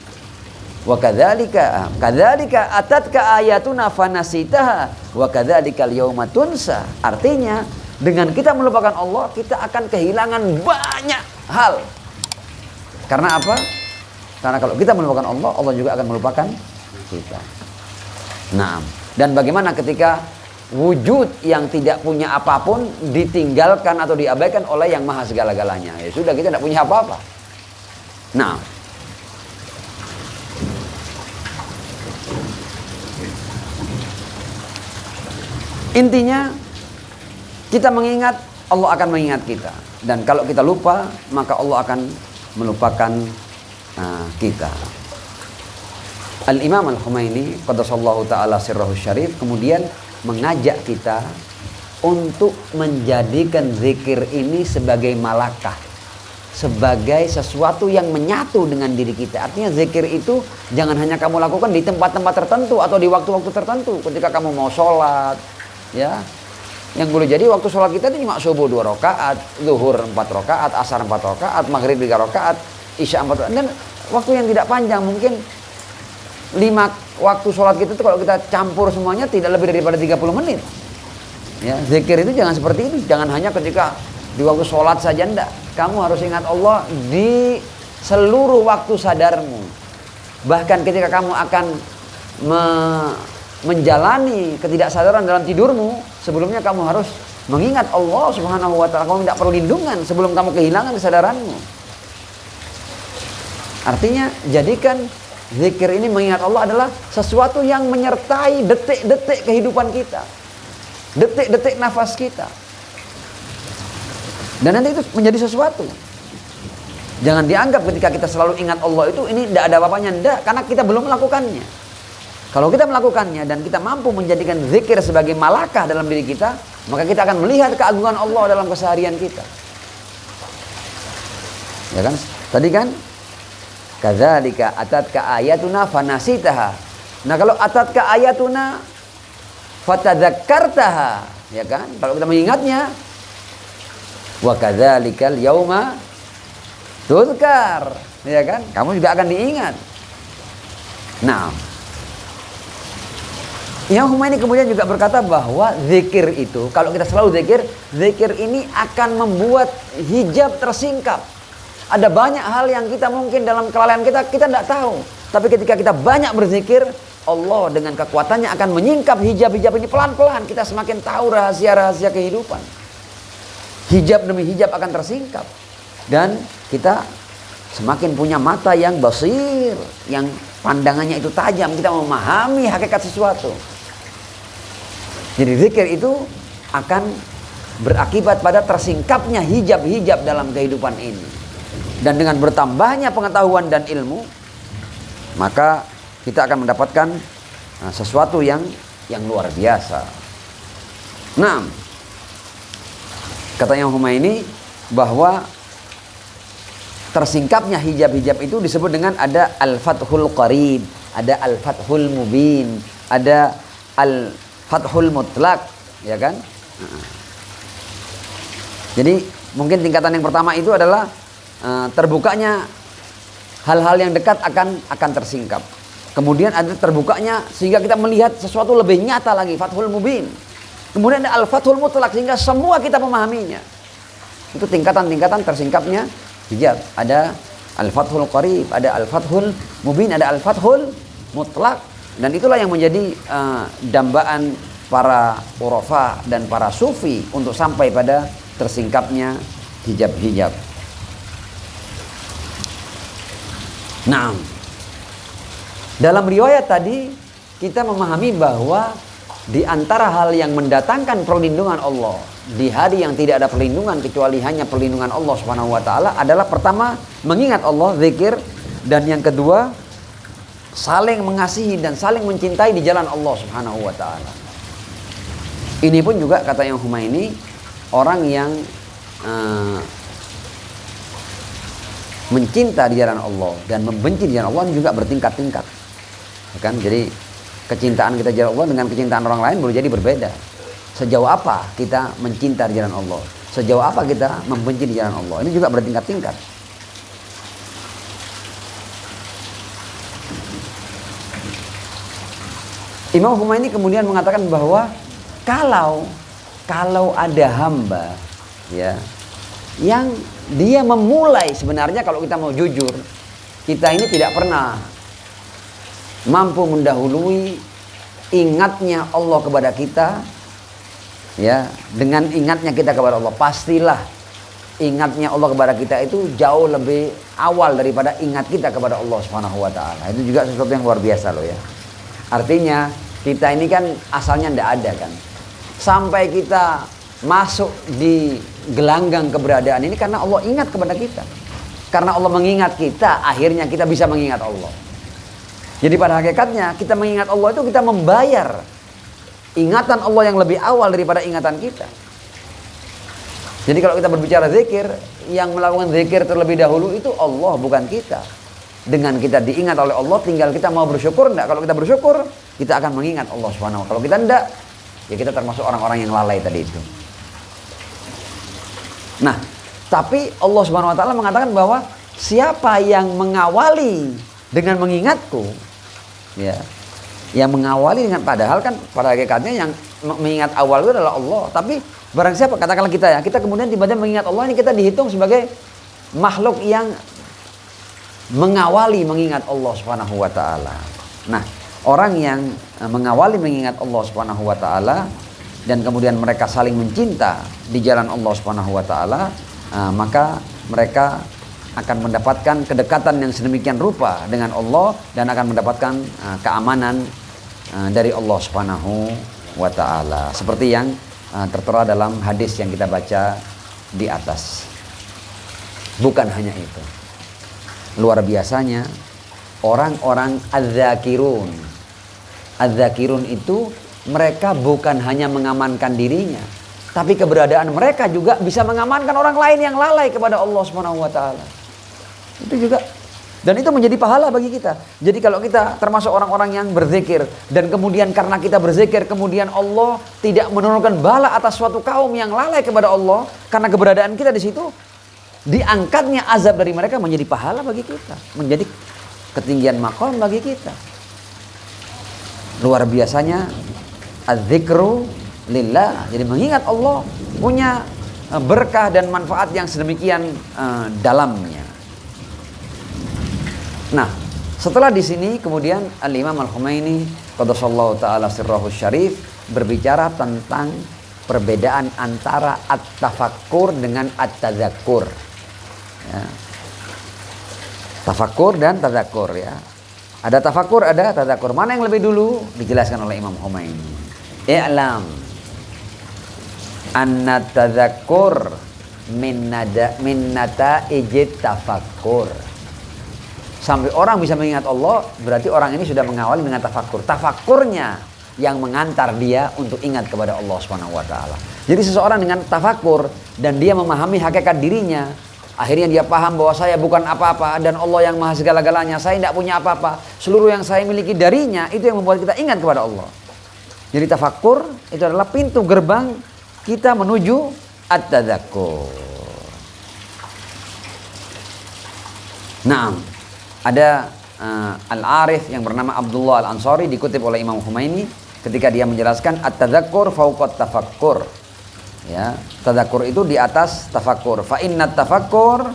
Wa kadzalika atatka ayatuna fanasitaha wa kadzalikal yauma tunsa. Artinya dengan kita melupakan Allah, kita akan kehilangan banyak hal. Karena apa? Karena kalau kita melupakan Allah, Allah juga akan melupakan kita. Nah, dan bagaimana ketika wujud yang tidak punya apapun ditinggalkan atau diabaikan oleh yang maha segala-galanya? Ya sudah, kita tidak punya apa-apa. Nah, intinya kita mengingat, Allah akan mengingat kita. Dan kalau kita lupa, maka Allah akan melupakan kita. Al-Imam Al-Khumaini qaddasallahu ta'ala sirrahu syarif kemudian mengajak kita untuk menjadikan zikir ini sebagai malakah, sebagai sesuatu yang menyatu dengan diri kita. Artinya zikir itu jangan hanya kamu lakukan di tempat-tempat tertentu atau di waktu-waktu tertentu. Ketika kamu mau sholat, ya, yang boleh jadi waktu sholat kita itu cuma subuh 2 rakaat, zuhur 4 rakaat, asar 4 rakaat, maghrib 3 rakaat, isya 4 rakaat. Dan waktu yang tidak panjang, mungkin 5 waktu sholat kita itu kalau kita campur semuanya tidak lebih daripada 30 menit. Ya, zikir itu jangan seperti itu. Jangan hanya ketika di waktu sholat saja, enggak. Kamu harus ingat Allah di seluruh waktu sadarmu. Bahkan ketika kamu akan menjalani ketidaksadaran dalam tidurmu, sebelumnya kamu harus mengingat Allah Subhanahu wa ta'ala. Kamu minta perlindungan sebelum kamu kehilangan kesadaranmu. Artinya jadikan zikir ini, mengingat Allah, adalah sesuatu yang menyertai detik-detik kehidupan kita, detik-detik nafas kita. Dan nanti itu menjadi sesuatu. Jangan dianggap ketika kita selalu ingat Allah itu ini tidak ada apa-apanya. Tidak, karena kita belum melakukannya. Kalau kita melakukannya dan kita mampu menjadikan zikir sebagai malakah dalam diri kita, maka kita akan melihat keagungan Allah dalam keseharian kita. Ya kan? Tadi kan kadzalika atatka ayatuna fanasitaha. Nah, kalau atatka ayatuna fatadzakkartaha, ya kan? Kalau kita mengingatnya, wa kadzalikal yauma tuzkar, ya kan? Kamu juga akan diingat. Nah, Imam Khumaini kemudian juga berkata bahwa zikir itu, kalau kita selalu zikir, zikir ini akan membuat hijab tersingkap. Ada banyak hal yang kita mungkin dalam kelalaian kita tidak tahu. Tapi ketika kita banyak berzikir, Allah dengan kekuatannya akan menyingkap hijab-hijab ini pelan-pelan. Kita semakin tahu rahasia-rahasia kehidupan. Hijab demi hijab akan tersingkap. Dan kita semakin punya mata yang basir, yang pandangannya itu tajam. Kita memahami hakikat sesuatu. Jadi zikir itu akan berakibat pada tersingkapnya hijab-hijab dalam kehidupan ini. Dan dengan bertambahnya pengetahuan dan ilmu, maka kita akan mendapatkan sesuatu yang luar biasa. Nah, kata Imam Khumaini bahwa tersingkapnya hijab-hijab itu disebut dengan ada al-fathul qarib, ada al-fathul mubin, ada al-fathul mutlak, ya kan? Jadi mungkin tingkatan yang pertama itu adalah terbukanya hal-hal yang dekat akan tersingkap. Kemudian ada terbukanya sehingga kita melihat sesuatu lebih nyata lagi, fathul mubin. Kemudian ada al-fathul mutlak sehingga semua kita memahaminya. Itu tingkatan-tingkatan tersingkapnya hijab. Ada al-fathul qarib, ada al-fathul mubin, ada al-fathul mutlak. Dan itulah yang menjadi dambaan para urafa dan para sufi untuk sampai pada tersingkapnya hijab-hijab. Nah, dalam riwayat tadi kita memahami bahwa di antara hal yang mendatangkan perlindungan Allah di hari yang tidak ada perlindungan kecuali hanya perlindungan Allah Subhanahu wa taala adalah pertama mengingat Allah, zikir, dan yang kedua saling mengasihi dan saling mencintai di jalan Allah Subhanahu wa taala. Ini pun juga kata Imam Humaini, orang yang mencinta di jalan Allah dan membenci di jalan Allah juga bertingkat-tingkat, kan? Jadi kecintaan kita di jalan Allah dengan kecintaan orang lain boleh jadi berbeda. Sejauh apa kita mencinta di jalan Allah, sejauh apa kita membenci di jalan Allah, ini juga bertingkat-tingkat. Imam Humaini kemudian mengatakan bahwa kalau ada hamba, ya, yang dia memulai, sebenarnya kalau kita mau jujur, kita ini tidak pernah mampu mendahului ingatnya Allah kepada kita, ya. Dengan ingatnya kita kepada Allah, pastilah ingatnya Allah kepada kita itu jauh lebih awal daripada ingat kita kepada Allah Subhanahu wa taala. Itu juga sesuatu yang luar biasa loh, ya. Artinya kita ini kan asalnya tidak ada, kan. Sampai kita masuk di gelanggang keberadaan ini karena Allah ingat kepada kita. Karena Allah mengingat kita, akhirnya kita bisa mengingat Allah. Jadi pada hakikatnya kita mengingat Allah itu kita membayar ingatan Allah yang lebih awal daripada ingatan kita. Jadi kalau kita berbicara zikir, yang melakukan zikir terlebih dahulu itu Allah, bukan kita. Dengan kita diingat oleh Allah, tinggal kita mau bersyukur enggak. Kalau kita bersyukur, kita akan mengingat Allah Subhanahu wa taala. Kalau kita enggak, ya kita termasuk orang-orang yang lalai tadi itu. Nah, tapi Allah Subhanahu wa taala mengatakan bahwa siapa yang mengawali dengan mengingatku, ya, yang mengawali dengan, padahal kan pada hakikatnya yang mengingat awal itu adalah Allah. Tapi barang siapa, katakanlah kita, ya, kita kemudian tiba-tiba mengingat Allah, ini kita dihitung sebagai makhluk yang mengawali mengingat Allah Subhanahu wa taala. Nah, orang yang mengawali mengingat Allah Subhanahu wa taala dan kemudian mereka saling mencinta di jalan Allah Subhanahu wa taala, maka mereka akan mendapatkan kedekatan yang sedemikian rupa dengan Allah dan akan mendapatkan keamanan dari Allah Subhanahu wa taala, seperti yang tertera dalam hadis yang kita baca di atas. Bukan hanya itu, luar biasanya orang-orang az-zakirun. Az-zakirun itu mereka bukan hanya mengamankan dirinya, tapi keberadaan mereka juga bisa mengamankan orang lain yang lalai kepada Allah Subhanahu wa taala. Itu juga, dan itu menjadi pahala bagi kita. Jadi kalau kita termasuk orang-orang yang berzikir dan kemudian karena kita berzikir kemudian Allah tidak menurunkan bala atas suatu kaum yang lalai kepada Allah karena keberadaan kita di situ, diangkatnya azab dari mereka menjadi pahala bagi kita, menjadi ketinggian maqam bagi kita. Luar biasanya az-zikru lillah. Jadi mengingat Allah punya berkah dan manfaat yang sedemikian dalamnya. Nah, setelah di sini kemudian Al-Imam Al-Humaini qaddasallahu taala sirrahu syarif berbicara tentang perbedaan antara at-tafakkur dengan at-tadzakur. Ya. Tafakkur dan tadzakur, ya. Ada tafakkur, ada tadzakur. Mana yang lebih dulu? Dijelaskan oleh Imam Humaini. I'lam anna tadzakur min nata'ijit tafakkur. Sampai orang bisa mengingat Allah, berarti orang ini sudah mengawali dengan tafakkur. Tafakkurnya yang mengantar dia untuk ingat kepada Allah Subhanahu wa taala. Jadi seseorang dengan tafakkur dan dia memahami hakikat dirinya, Akhirnya dia paham bahwa saya bukan apa-apa dan Allah yang maha segala-galanya. Saya tidak punya apa-apa. Seluruh yang saya miliki darinya, itu yang membuat kita ingat kepada Allah. Jadi tafakkur itu adalah pintu gerbang kita menuju at-tadzakkur. Nah, ada Al-Arif yang bernama Abdullah Al-Ansari, dikutip oleh Imam Khomeini ketika dia menjelaskan at-tadzakkur fauqat tafakkur. Ya, tadzakkur itu di atas tafakkur. Fa innat tafakkur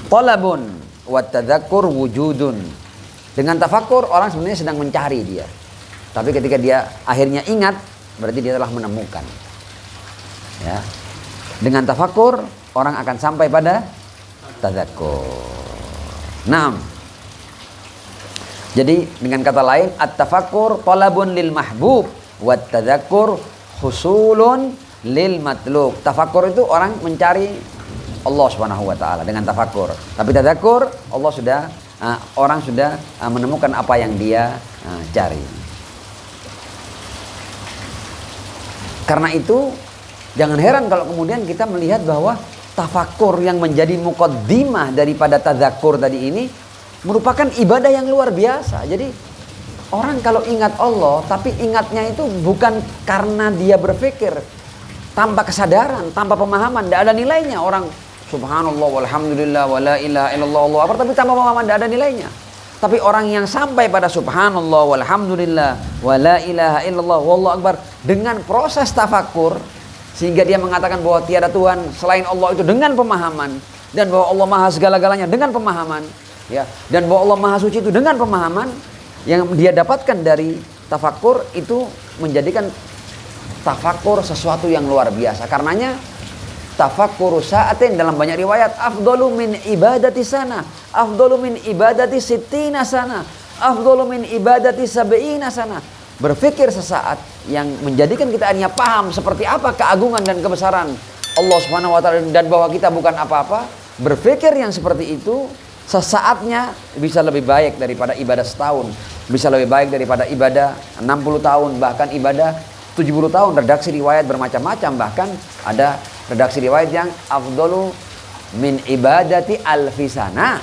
talabun wa tadzakkur wujudun. Dengan tafakkur orang sebenarnya sedang mencari dia. Tapi ketika dia akhirnya ingat, berarti dia telah menemukan. Ya. Dengan tafakkur orang akan sampai pada tadzakkur. Nah, jadi dengan kata lain, at-tafakkur talabun lil mahbub, wa tadzakkur husulun lil matlub. Tafakkur itu orang mencari Allah Subhanahu wa taala dengan tafakkur. Tapi tadzakkur Allah sudah orang sudah menemukan apa yang dia cari. Karena itu jangan heran kalau kemudian kita melihat bahwa tafakkur yang menjadi muqaddimah daripada tadzakkur tadi ini merupakan ibadah yang luar biasa. Jadi orang kalau ingat Allah tapi ingatnya itu bukan karena dia berpikir, tanpa kesadaran, tanpa pemahaman, tidak ada nilainya. Orang subhanallah walhamdulillah wala ilaha illallah Allahu akbar, tapi tanpa pemahaman tidak ada nilainya. Tapi orang yang sampai pada subhanallah walhamdulillah wala ilaha illallah wallahu akbar dengan proses tafakkur, sehingga dia mengatakan bahwa tiada Tuhan selain Allah itu dengan pemahaman, dan bahwa Allah maha segala-galanya dengan pemahaman, ya, dan bahwa Allah maha suci itu dengan pemahaman, yang dia dapatkan dari tafakkur itu menjadikan tafakkur sesuatu yang luar biasa. Karenanya tafakkur sa'atin dalam banyak riwayat afdalu min ibadati sana, afdalu min ibadati sittina sana, afdalu min ibadati sab'ina sana. Berpikir sesaat yang menjadikan kita hanya paham seperti apa keagungan dan kebesaran Allah Subhanahu wa taala dan bahwa kita bukan apa-apa. Berpikir yang seperti itu sesaatnya bisa lebih baik daripada ibadah setahun, bisa lebih baik daripada ibadah 60 tahun, bahkan ibadah 70 tahun. Redaksi riwayat bermacam-macam, bahkan ada redaksi riwayat yang afdalu min ibadati alfisana.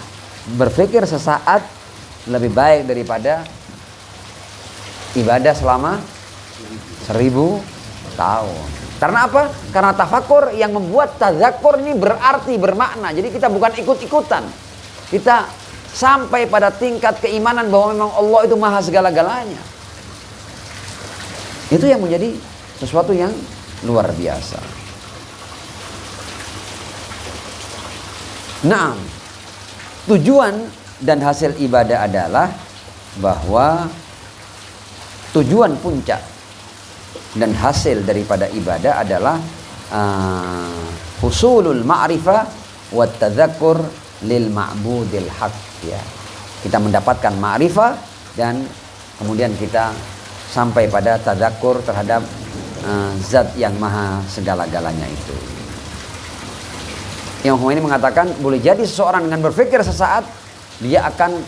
Berpikir sesaat lebih baik daripada ibadah selama 1000 tahun. Karena apa? Karena tafakkur yang membuat tadzakkur ini berarti, bermakna. Jadi kita bukan ikut-ikutan. Kita sampai pada tingkat keimanan bahwa memang Allah itu maha segala-galanya. Itu yang menjadi sesuatu yang luar biasa. Nah, tujuan dan hasil ibadah adalah bahwa tujuan puncak dan hasil daripada ibadah adalah husulul ma'rifah wa tadzakkur lil ma'budil haq, ya. Kita mendapatkan ma'rifah dan kemudian kita sampai pada tadzakkur terhadap zat yang maha segala-galanya itu. Imam Khomeini mengatakan boleh jadi seseorang dengan berpikir sesaat dia akan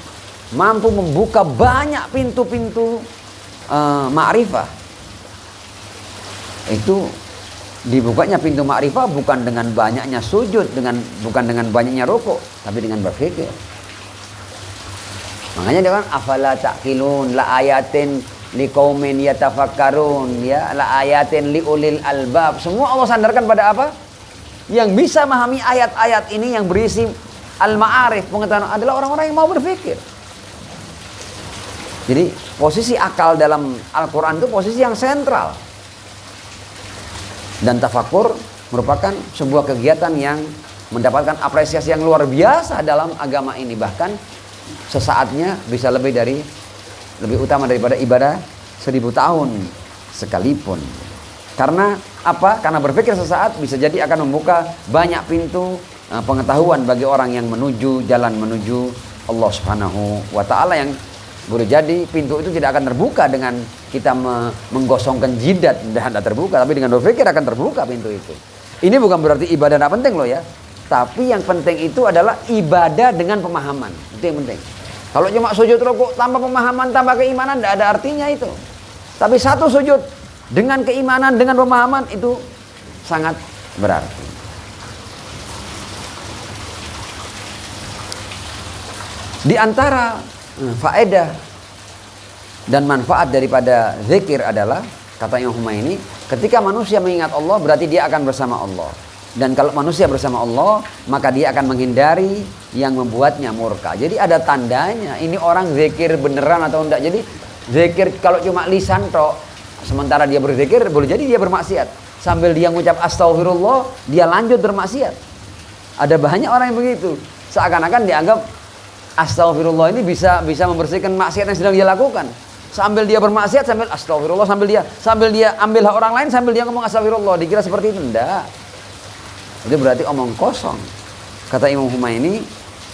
mampu membuka banyak pintu-pintu ma'rifah. Itu dibukanya pintu ma'rifah bukan dengan banyaknya sujud, bukan dengan banyaknya rukuk, tapi dengan berpikir. Makanya dia kan afala taqilun la ayatin liqaumin yatafakkarun, ya, la ayatin liulil albab. Semua Allah sandarkan pada apa? Yang bisa memahami ayat-ayat ini yang berisi al-ma'arif, pengetahuan, adalah orang-orang yang mau berpikir. Jadi posisi akal dalam Al-Quran itu posisi yang sentral. Dan tafakkur merupakan sebuah kegiatan yang mendapatkan apresiasi yang luar biasa dalam agama ini. Bahkan sesaatnya bisa lebih utama daripada ibadah 1000 tahun sekalipun. Karena apa? Karena berpikir sesaat bisa jadi akan membuka banyak pintu pengetahuan bagi orang yang menuju jalan menuju Allah Subhanahu wa taala, yang boleh jadi pintu itu tidak akan terbuka dengan kita menggosongkan jidat, tidak terbuka, tapi dengan berpikir akan terbuka pintu itu. Ini bukan berarti ibadah tidak penting loh ya. Tapi yang penting itu adalah ibadah dengan pemahaman. Itu yang penting. Kalau cuma sujud rukuk tanpa pemahaman, tanpa keimanan, tidak ada artinya itu. Tapi satu sujud dengan keimanan, dengan pemahaman, itu sangat berarti. Di antara faedah dan manfaat daripada zikir adalah, kata Imam Humaini, ketika manusia mengingat Allah berarti dia akan bersama Allah. Dan kalau manusia bersama Allah, maka dia akan menghindari yang membuatnya murka. Jadi ada tandanya ini orang zikir beneran atau enggak. Jadi zikir kalau cuma lisan tok, sementara dia berzikir, boleh jadi dia bermaksiat. Sambil dia mengucap astagfirullah, dia lanjut bermaksiat. Ada banyak orang yang begitu. Seakan-akan dianggap astagfirullah ini bisa membersihkan maksiat yang sedang dia lakukan. Sambil dia bermaksiat, sambil astagfirullah, sambil dia ambil hak orang lain, sambil dia ngomong astagfirullah. Dikira seperti itu, enggak. Itu berarti omong kosong. Kata Imam Humaini,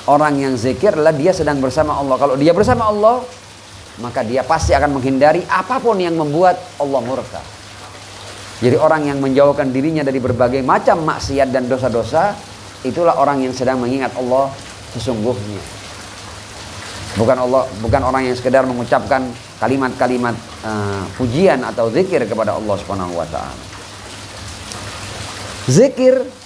orang yang zikir adalah dia sedang bersama Allah. Kalau dia bersama Allah, maka dia pasti akan menghindari apapun yang membuat Allah murka. Jadi orang yang menjauhkan dirinya dari berbagai macam maksiat dan dosa-dosa, itulah orang yang sedang mengingat Allah sesungguhnya. Bukan orang yang sekedar mengucapkan kalimat-kalimat pujian atau zikir kepada Allah Subhanahu wa taala. Zikir,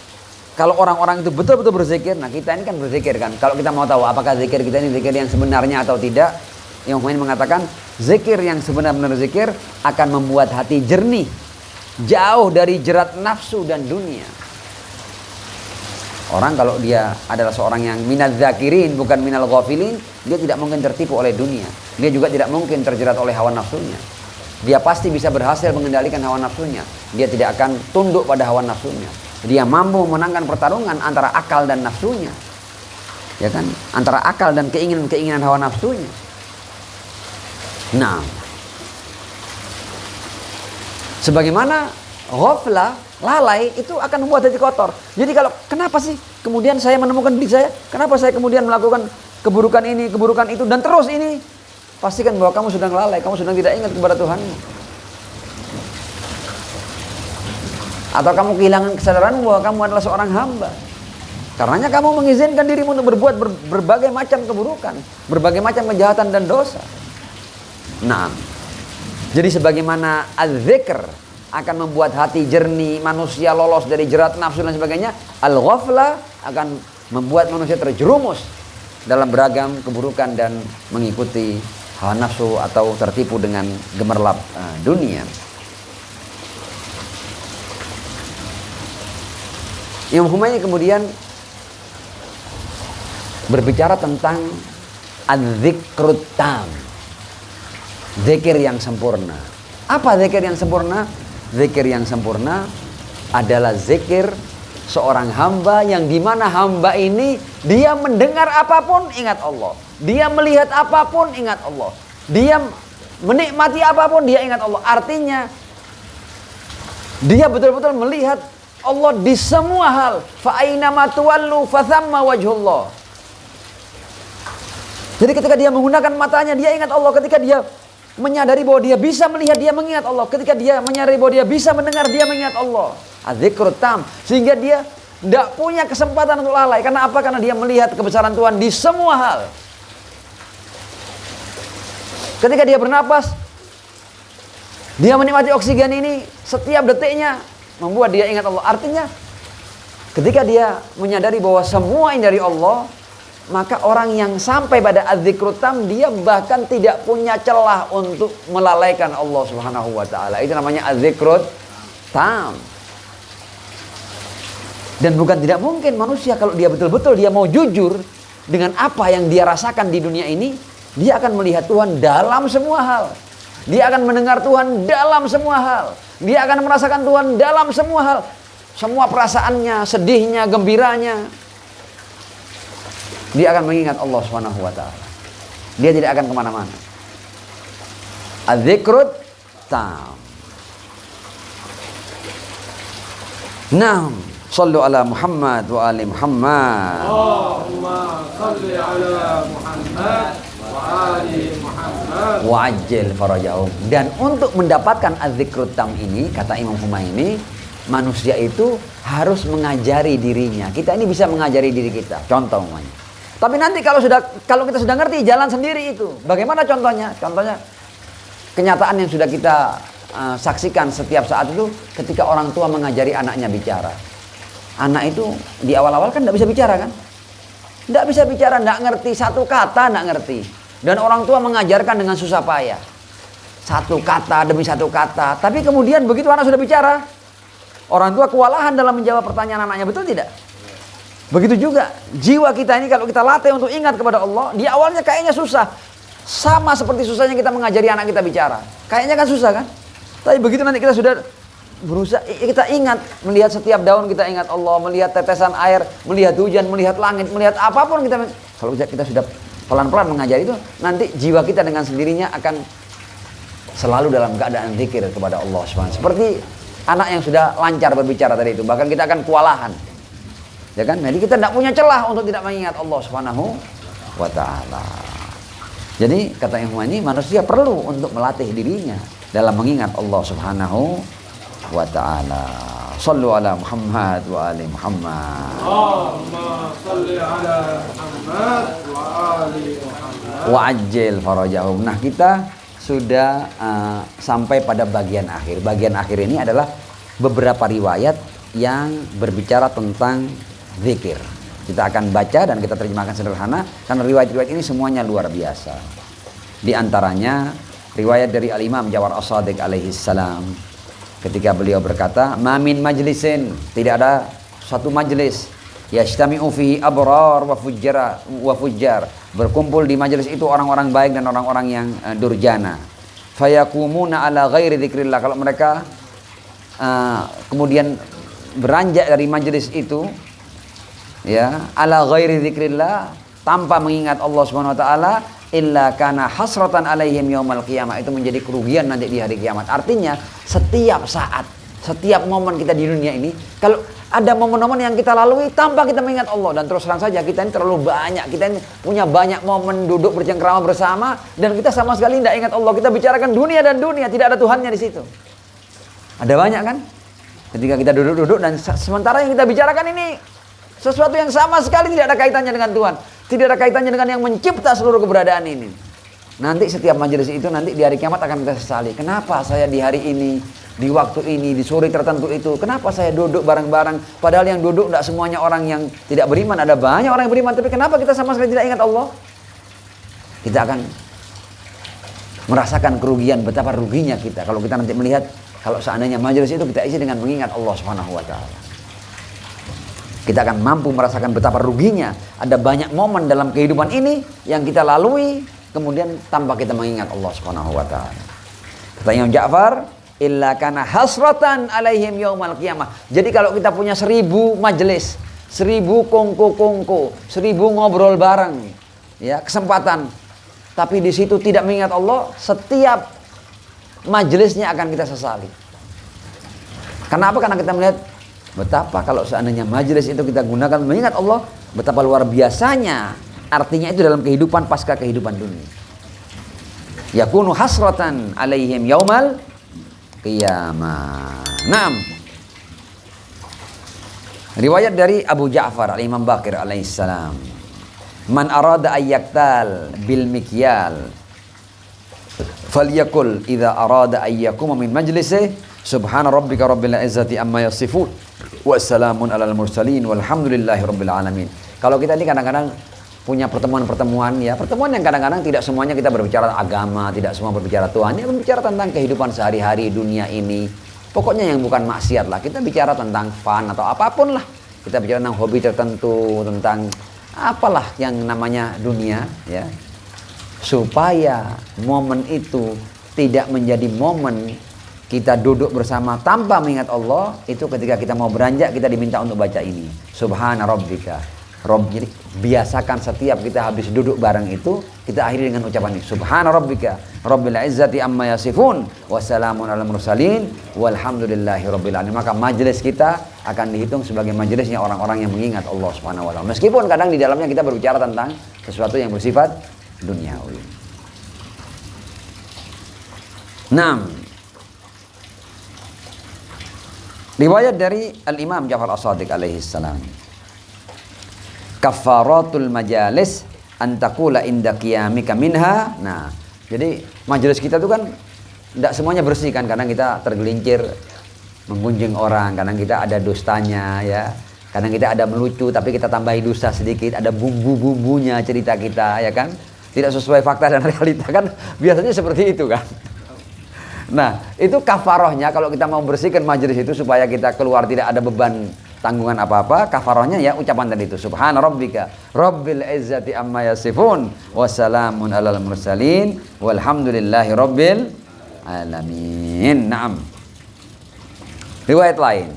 kalau orang-orang itu betul-betul berzikir, nah kita ini kan berzikir kan. Kalau kita mau tahu apakah zikir kita ini zikir yang sebenarnya atau tidak, yang mengatakan zikir yang sebenar-benar zikir akan membuat hati jernih, jauh dari jerat nafsu dan dunia. Orang kalau dia adalah seorang yang minal zakirin bukan minal ghafilin, dia tidak mungkin tertipu oleh dunia. Dia juga tidak mungkin terjerat oleh hawa nafsunya. Dia pasti bisa berhasil mengendalikan hawa nafsunya. Dia tidak akan tunduk pada hawa nafsunya. Dia mampu memenangkan pertarungan antara akal dan nafsunya. Ya kan? Antara akal dan keinginan hawa nafsunya. Nah, sebagaimana ghaflah, lalai itu akan membuat hati kotor. Jadi kalau kenapa sih kemudian saya menemukan diri saya, kenapa saya kemudian melakukan keburukan ini, keburukan itu, dan terus ini, pastikan bahwa kamu sedang lalai, kamu sedang tidak ingat kepada Tuhanmu. Atau kamu kehilangan kesadaran bahwa kamu adalah seorang hamba. Karenanya kamu mengizinkan dirimu untuk berbuat berbagai macam keburukan, berbagai macam kejahatan dan dosa. Nah, jadi sebagaimana az-zikr akan membuat hati jernih, manusia lolos dari jerat nafsu dan sebagainya, al-ghaflah akan membuat manusia terjerumus dalam beragam keburukan dan mengikuti hawa nafsu atau tertipu dengan gemerlap dunia. Imam Humaini kemudian berbicara tentang az-zikrut tam, zikir yang sempurna. Apa zikir yang sempurna? Zikir yang sempurna adalah zikir seorang hamba yang dimana hamba ini dia mendengar apapun ingat Allah, dia melihat apapun ingat Allah, dia menikmati apapun dia ingat Allah. Artinya dia betul-betul melihat Allah di semua hal. Fa aina ma tuwallu fa thamma wajhullah. Jadi ketika dia menggunakan matanya dia ingat Allah, ketika dia menyadari bahwa dia bisa melihat, dia mengingat Allah. Ketika dia menyadari bahwa dia bisa mendengar, dia mengingat Allah. Az-zikrut tam. Sehingga dia tidak punya kesempatan untuk lalai. Karena apa? Karena dia melihat kebesaran Tuhan di semua hal. Ketika dia bernapas, dia menikmati oksigen ini setiap detiknya, membuat dia ingat Allah. Artinya ketika dia menyadari bahwa semua ini dari Allah, maka orang yang sampai pada az-zikrut tam, dia bahkan tidak punya celah untuk melalaikan Allah Subhanahu wa taala. Itu namanya az-zikrut tam. Dan bukan tidak mungkin manusia kalau dia betul-betul dia mau jujur dengan apa yang dia rasakan di dunia ini, dia akan melihat Tuhan dalam semua hal. Dia akan mendengar Tuhan dalam semua hal. Dia akan merasakan Tuhan dalam semua hal. Semua perasaannya, sedihnya, gembiranya, dia akan mengingat Allah Subhanahu wa taala. Dia tidak akan kemana-mana. Az-zikrut tam. Naam, sallu ala Muhammad wa ali Muhammad. Allahumma salli ala Muhammad wa ali Muhammad. Wa ajil farajahum. Dan untuk mendapatkan az-zikrut tam ini, kata Imam Humaini, manusia itu harus mengajari dirinya. Kita ini bisa mengajari diri kita. Contoh namanya. Tapi nanti kalau kita sudah ngerti jalan sendiri itu, bagaimana contohnya? Contohnya kenyataan yang sudah kita saksikan setiap saat itu ketika orang tua mengajari anaknya bicara. Anak itu di awal-awal kan tidak bisa bicara kan? Tidak bisa bicara, tidak ngerti. Satu kata tidak ngerti. Dan orang tua mengajarkan dengan susah payah. Satu kata demi satu kata. Tapi kemudian begitu anak sudah bicara, orang tua kewalahan dalam menjawab pertanyaan anaknya. Betul tidak? Begitu juga jiwa kita ini kalau kita latih untuk ingat kepada Allah, di awalnya kayaknya susah. Sama seperti susahnya kita mengajari anak kita bicara. Kayaknya kan susah kan? Tapi begitu nanti kita sudah berusaha, kita ingat, melihat setiap daun kita ingat Allah, melihat tetesan air, melihat hujan, melihat langit, melihat apapun kita, kalau kita sudah pelan-pelan mengajari itu, nanti jiwa kita dengan sendirinya akan selalu dalam keadaan zikir kepada Allah SWT. Seperti anak yang sudah lancar berbicara tadi itu, bahkan kita akan kewalahan. Ya kan? Jadi kita tidak punya celah untuk tidak mengingat Allah SWT. Jadi kata Imam ini, manusia perlu untuk melatih dirinya dalam mengingat Allah SWT. Sallu ala Muhammad wa ali Muhammad. Allahumma salli ala Muhammad wa ali Muhammad. Wa ajil farajahum. Nah, kita sudah sampai pada bagian akhir. Bagian akhir ini adalah beberapa riwayat yang berbicara tentang zikir. Kita akan baca dan kita terjemahkan sederhana karena riwayat-riwayat ini semuanya luar biasa. Di antaranya riwayat dari Al-Imam Ja'far As-Shadiq alaihi salam ketika beliau berkata, "Ma min majlisin", tidak ada satu majlis, "yajtami'u fihi abrar wa fujjar", berkumpul di majelis itu orang-orang baik dan orang-orang yang durjana. Fayakumuna ala ghairi dzikrillah, kalau mereka kemudian beranjak dari majelis itu, ya, ala ghairi dzikrillah, tanpa mengingat Allah Subhanahu wa taala, illa kana hasratan alaihim yaumal qiyamah, itu menjadi kerugian nanti di hari kiamat. Artinya setiap saat, setiap momen kita di dunia ini, kalau ada momen-momen yang kita lalui tanpa kita mengingat Allah, dan terus terang saja kita ini terlalu banyak, kita ini punya banyak momen duduk bercengkrama bersama dan kita sama sekali tidak ingat Allah. Kita bicarakan dunia dan dunia, tidak ada Tuhannya di situ. Ada banyak kan? Ketika kita duduk-duduk dan sementara yang kita bicarakan ini sesuatu yang sama sekali tidak ada kaitannya dengan Tuhan. Tidak ada kaitannya dengan yang mencipta seluruh keberadaan ini. Nanti setiap majelis itu nanti di hari kiamat akan kita sesali. Kenapa saya di hari ini, di waktu ini, di sore tertentu itu, kenapa saya duduk bareng-bareng? Padahal yang duduk tidak semuanya orang yang tidak beriman. Ada banyak orang yang beriman. Tapi kenapa kita sama sekali tidak ingat Allah? Kita akan merasakan kerugian, betapa ruginya kita. Kalau kita nanti melihat, kalau seandainya majelis itu kita isi dengan mengingat Allah Subhanahu wa ta'ala. Kita akan mampu merasakan betapa ruginya. Ada banyak momen dalam kehidupan ini yang kita lalui kemudian tanpa kita mengingat Allah Subhanahu wa taala. Kata Imam Ja'far, illa kana hasratan alaihim yaumal qiyamah. Jadi kalau kita punya 1000 majelis, 1000 kongko-kongko, 1000 ngobrol bareng, ya, kesempatan, tapi di situ tidak mengingat Allah, setiap majelisnya akan kita sesali. Kenapa? Karena kita melihat betapa kalau seandainya majelis itu kita gunakan mengingat Allah, betapa luar biasanya artinya itu dalam kehidupan pasca kehidupan dunia. Yakunu hasratan alaihim yaumal qiyamah. Naam. Riwayat dari Abu Ja'far Al-Imam Baqir alaihissalam. Man arada ayyaktal bil mikyal falyakul idza arada ayyakuma min majlisih subhana rabbika rabbil izzati amma yasifun wassalamun alal mursalin walhamdulillahi rabbil alamin. Kalau kita ini kadang-kadang punya pertemuan-pertemuan, ya, pertemuan yang kadang-kadang tidak semuanya kita berbicara agama, tidak semua berbicara Tuhan, ya, berbicara tentang kehidupan sehari-hari dunia ini. Pokoknya yang bukan maksiat lah. Kita bicara tentang fun atau apapun lah. Kita bicara tentang hobi tertentu, tentang apalah yang namanya dunia, ya. Supaya momen itu tidak menjadi momen kita duduk bersama tanpa mengingat Allah, itu ketika kita mau beranjak kita diminta untuk baca ini. Subhana rabbika. Jadi biasakan setiap kita habis duduk bareng itu, kita akhiri dengan ucapan ini. Subhana rabbika rabbil izzati amma yasifun wassalamun alal mursalin walhamdulillahi rabbil alamin. Maka majelis kita akan dihitung sebagai majelisnya orang-orang yang mengingat Allah Subhanahu wa taala. Meskipun kadang di dalamnya kita berbicara tentang sesuatu yang bersifat duniawi. 6. Riwayat dari Al-Imam Ja'far As-Shadiq alaihi salam. Kafaratul majalis antakula inda qiyamika minha. Nah, jadi majelis kita itu kan tidak semuanya bersih kan, kadang kita tergelincir mengunjung orang, kadang kita ada dustanya, ya. Kadang kita ada melucu tapi kita tambahi dusta sedikit, ada bumbu-bumbunya cerita kita, ya kan? Tidak sesuai fakta dan realita kan, biasanya seperti itu kan. Nah, itu kafarohnya kalau kita mau bersihkan majelis itu supaya kita keluar tidak ada beban tanggungan apa-apa, kafarohnya ya ucapan tadi itu. Subhana rabbika rabbil izzati amma yasifun wa salamun alal mursalin walhamdulillahi rabbil alamin. Naam. Riwayat lain.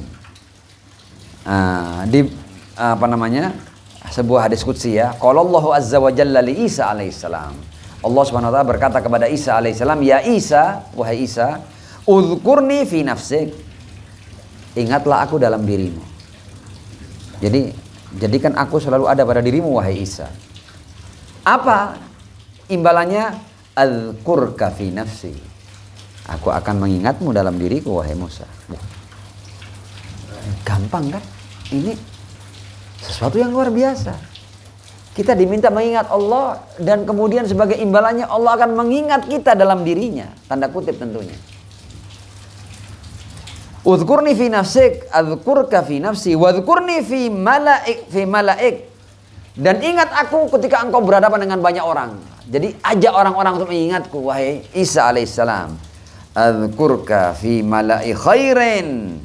Sebuah hadis qudsi ya. Qala Allahu azza wa jalla li Isa alaihissalam. Allah Subhanahu wa taala berkata kepada Isa alaihissalam, "Ya Isa, wahai Isa, udhkurni fi nafsik." Ingatlah aku dalam dirimu. Jadi, jadikan aku selalu ada pada dirimu wahai Isa. Apa imbalannya? Adzkurka fi nafsi. Aku akan mengingatmu dalam diriku wahai Musa. Gampang kan? Ini sesuatu yang luar biasa. Kita diminta mengingat Allah dan kemudian sebagai imbalannya Allah akan mengingat kita dalam dirinya. Tanda kutip tentunya. Udhkurni fi nafsik, adzkurka fi nafsi, wadhkurni fi malaik. Dan ingat aku ketika engkau berhadapan dengan banyak orang. Jadi ajak orang-orang untuk mengingatku wahai Isa alaihissalam. Adzkurka fi mala'i khairin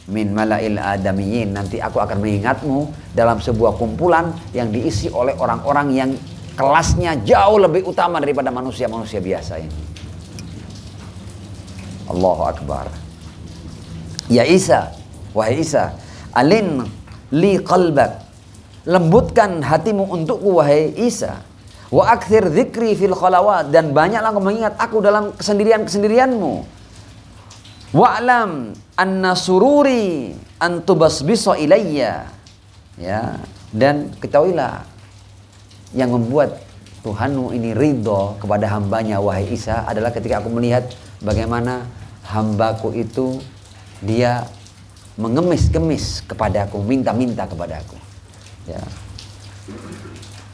min mala'il adamiyin. Nanti aku akan mengingatmu dalam sebuah kumpulan yang diisi oleh orang-orang yang kelasnya jauh lebih utama daripada manusia-manusia biasa ini. Allahu Akbar. Ya Isa, wahai Isa, alin li qalbak, lembutkan hatimu untukku wahai Isa. Wa akthir dzikri fil khalawat, dan banyaklah kau mengingat aku dalam kesendirian-kesendirianmu. Wa'lam anna sururi antubasbiso ilayya, ya, dan ketahuilah yang membuat Tuhanmu ini ridho kepada hambanya wahai Isa adalah ketika aku melihat bagaimana hambaku itu dia mengemis-kemis kepadaku, minta-minta kepadaku, ya.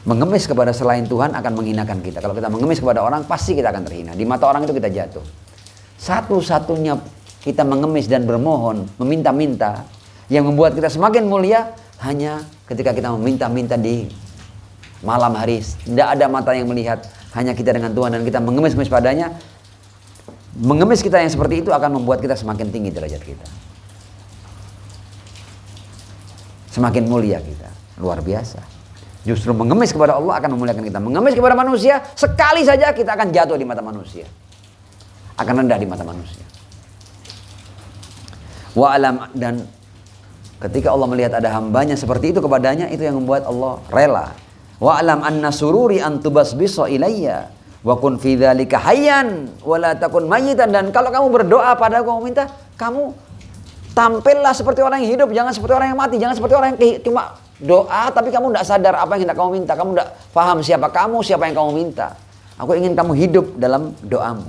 Mengemis kepada selain Tuhan akan menghinakan kita. Kalau kita mengemis kepada orang pasti kita akan terhina. Di mata orang itu kita jatuh. Satu-satunya kita mengemis dan bermohon, meminta-minta, yang membuat kita semakin mulia hanya ketika kita meminta-minta di malam hari. Tidak ada mata yang melihat, hanya kita dengan Tuhan, dan kita mengemis-kemis padanya. Mengemis kita yang seperti itu akan membuat kita semakin tinggi derajat kita, semakin mulia kita, luar biasa. Justru mengemis kepada Allah akan memuliakan kita. Mengemis kepada manusia, sekali saja kita akan jatuh di mata manusia, akan rendah di mata manusia. Wa alam, dan ketika Allah melihat ada hambanya seperti itu kepadanya, itu yang membuat Allah rela. Wa alam anna sururi antubasbiso ilayya wa kun fi dzalika hayyan wa la takun mayyitan. Dan kalau kamu berdoa pada aku minta, kamu tampillah seperti orang yang hidup, jangan seperti orang yang mati, jangan seperti orang yang cuma doa tapi kamu tidak sadar apa yang hendak kamu minta, kamu tidak paham siapa kamu, siapa yang kamu minta. Aku ingin kamu hidup dalam doamu.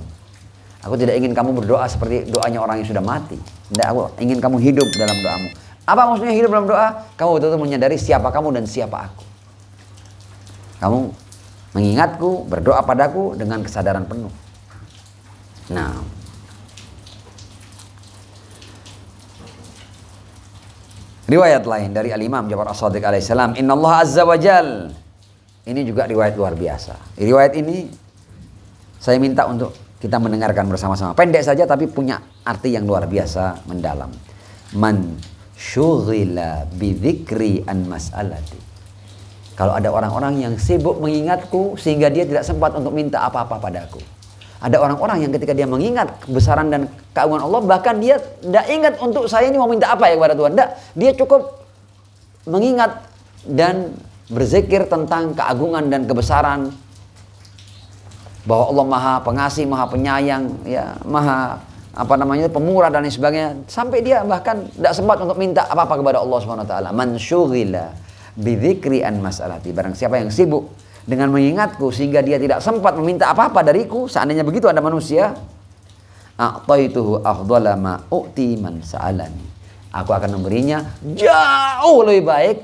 Aku tidak ingin kamu berdoa seperti doanya orang yang sudah mati. Tidak, aku ingin kamu hidup dalam doamu. Apa maksudnya hidup dalam doa? Kamu betul-betul menyadari siapa kamu dan siapa aku. Kamu mengingatku, berdoa padaku dengan kesadaran penuh. Nah, riwayat lain dari Al-Imam Ja'far As-Shadiq alaihissalam, Innallaha azza wa jal. Ini juga riwayat luar biasa. Riwayat ini saya minta untuk kita mendengarkan bersama-sama. Pendek saja tapi punya arti yang luar biasa mendalam. Man syughila bidzikri an mas'alati. Kalau ada orang-orang yang sibuk mengingatku sehingga dia tidak sempat untuk minta apa-apa padaku. Ada orang-orang yang ketika dia mengingat kebesaran dan keagungan Allah, bahkan dia tidak ingat untuk saya ini mau minta apa ya kepada Tuhan. Tidak, dia cukup mengingat dan berzikir tentang keagungan dan kebesaran, bahwa Allah Maha Pengasih, Maha Penyayang, ya, Maha pemurah dan lain sebagainya, sampai dia bahkan tidak sempat untuk minta apa-apa kepada Allah Subhanahu wa taala. Man syughila bidzikri an mas'alati. Barang siapa yang sibuk dengan mengingatku sehingga dia tidak sempat meminta apa-apa dariku, seandainya begitu ada manusia, a'taituhu afdhala ma u'ti man sa'alani. Aku akan memberinya jauh lebih baik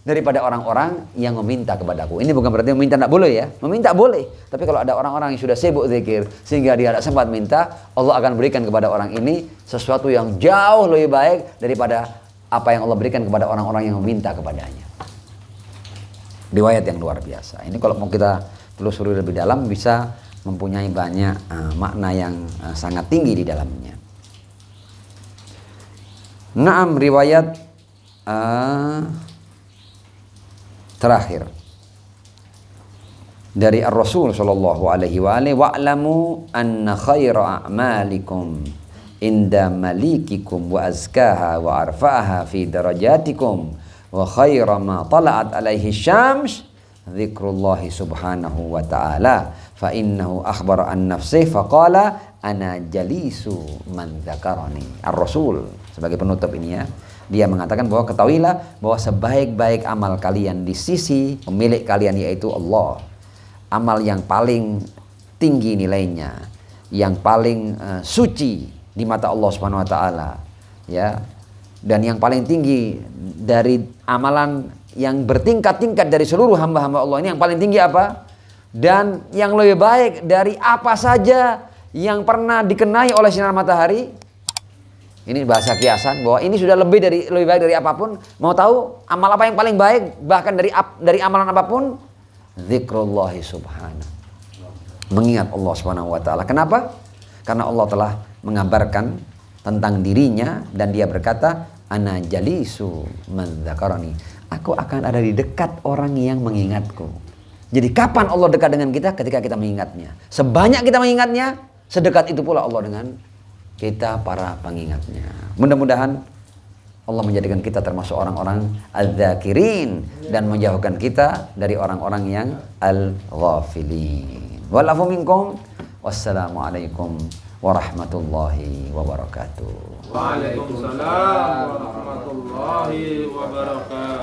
daripada orang-orang yang meminta kepadaku. Ini bukan berarti meminta tidak boleh ya. Meminta boleh. Tapi kalau ada orang-orang yang sudah sibuk zikir sehingga dia tidak sempat minta, Allah akan berikan kepada orang ini sesuatu yang jauh lebih baik daripada apa yang Allah berikan kepada orang-orang yang meminta kepadanya. Riwayat yang luar biasa. Ini kalau mau kita telusuri lebih dalam bisa mempunyai banyak makna yang sangat tinggi di dalamnya. Naam, riwayat terakhir dari Ar-Rasul sallallahu alaihi wa alihi, wa'lamu anna khaira a'malikum inda malikikum wa azkaha wa arfa'aha fi darajatikum wa khaira ma tala'at alaihi syams dzikrullahi subhanahu wa ta'ala fa innahu akhbara an nafsihi faqala ana jalisu man dzakarani. Ar-Rasul sebagai penutup ini ya, dia mengatakan bahwa ketahuilah bahwa sebaik-baik amal kalian di sisi pemilik kalian yaitu Allah, amal yang paling tinggi nilainya, yang paling suci di mata Allah Subhanahu wa taala ya, dan yang paling tinggi dari amalan yang bertingkat-tingkat dari seluruh hamba-hamba Allah ini, yang paling tinggi apa? Dan yang lebih baik dari apa saja yang pernah dikenai oleh sinar matahari. Ini bahasa kiasan bahwa ini sudah lebih baik dari apapun. Mau tahu amal apa yang paling baik bahkan dari amalan apapun? Zikrullahi subhanahu. Mengingat Allah Subhanahu wa taala. Kenapa? Karena Allah telah mengabarkan tentang dirinya dan dia berkata, ana jalisu man dzakarani. Aku akan ada di dekat orang yang mengingatku. Jadi kapan Allah dekat dengan kita? Ketika kita mengingatnya. Sebanyak kita mengingatnya, sedekat itu pula Allah dengan kita para pengingatnya. Mudah-mudahan Allah menjadikan kita termasuk orang-orang adz-dzakirin dan menjauhkan kita dari orang-orang yang al-ghafilin. Wa'afu minkum. Wassalamualaikum warahmatullahi wabarakatuh. Waalaikumsalam warahmatullahi wabarakatuh.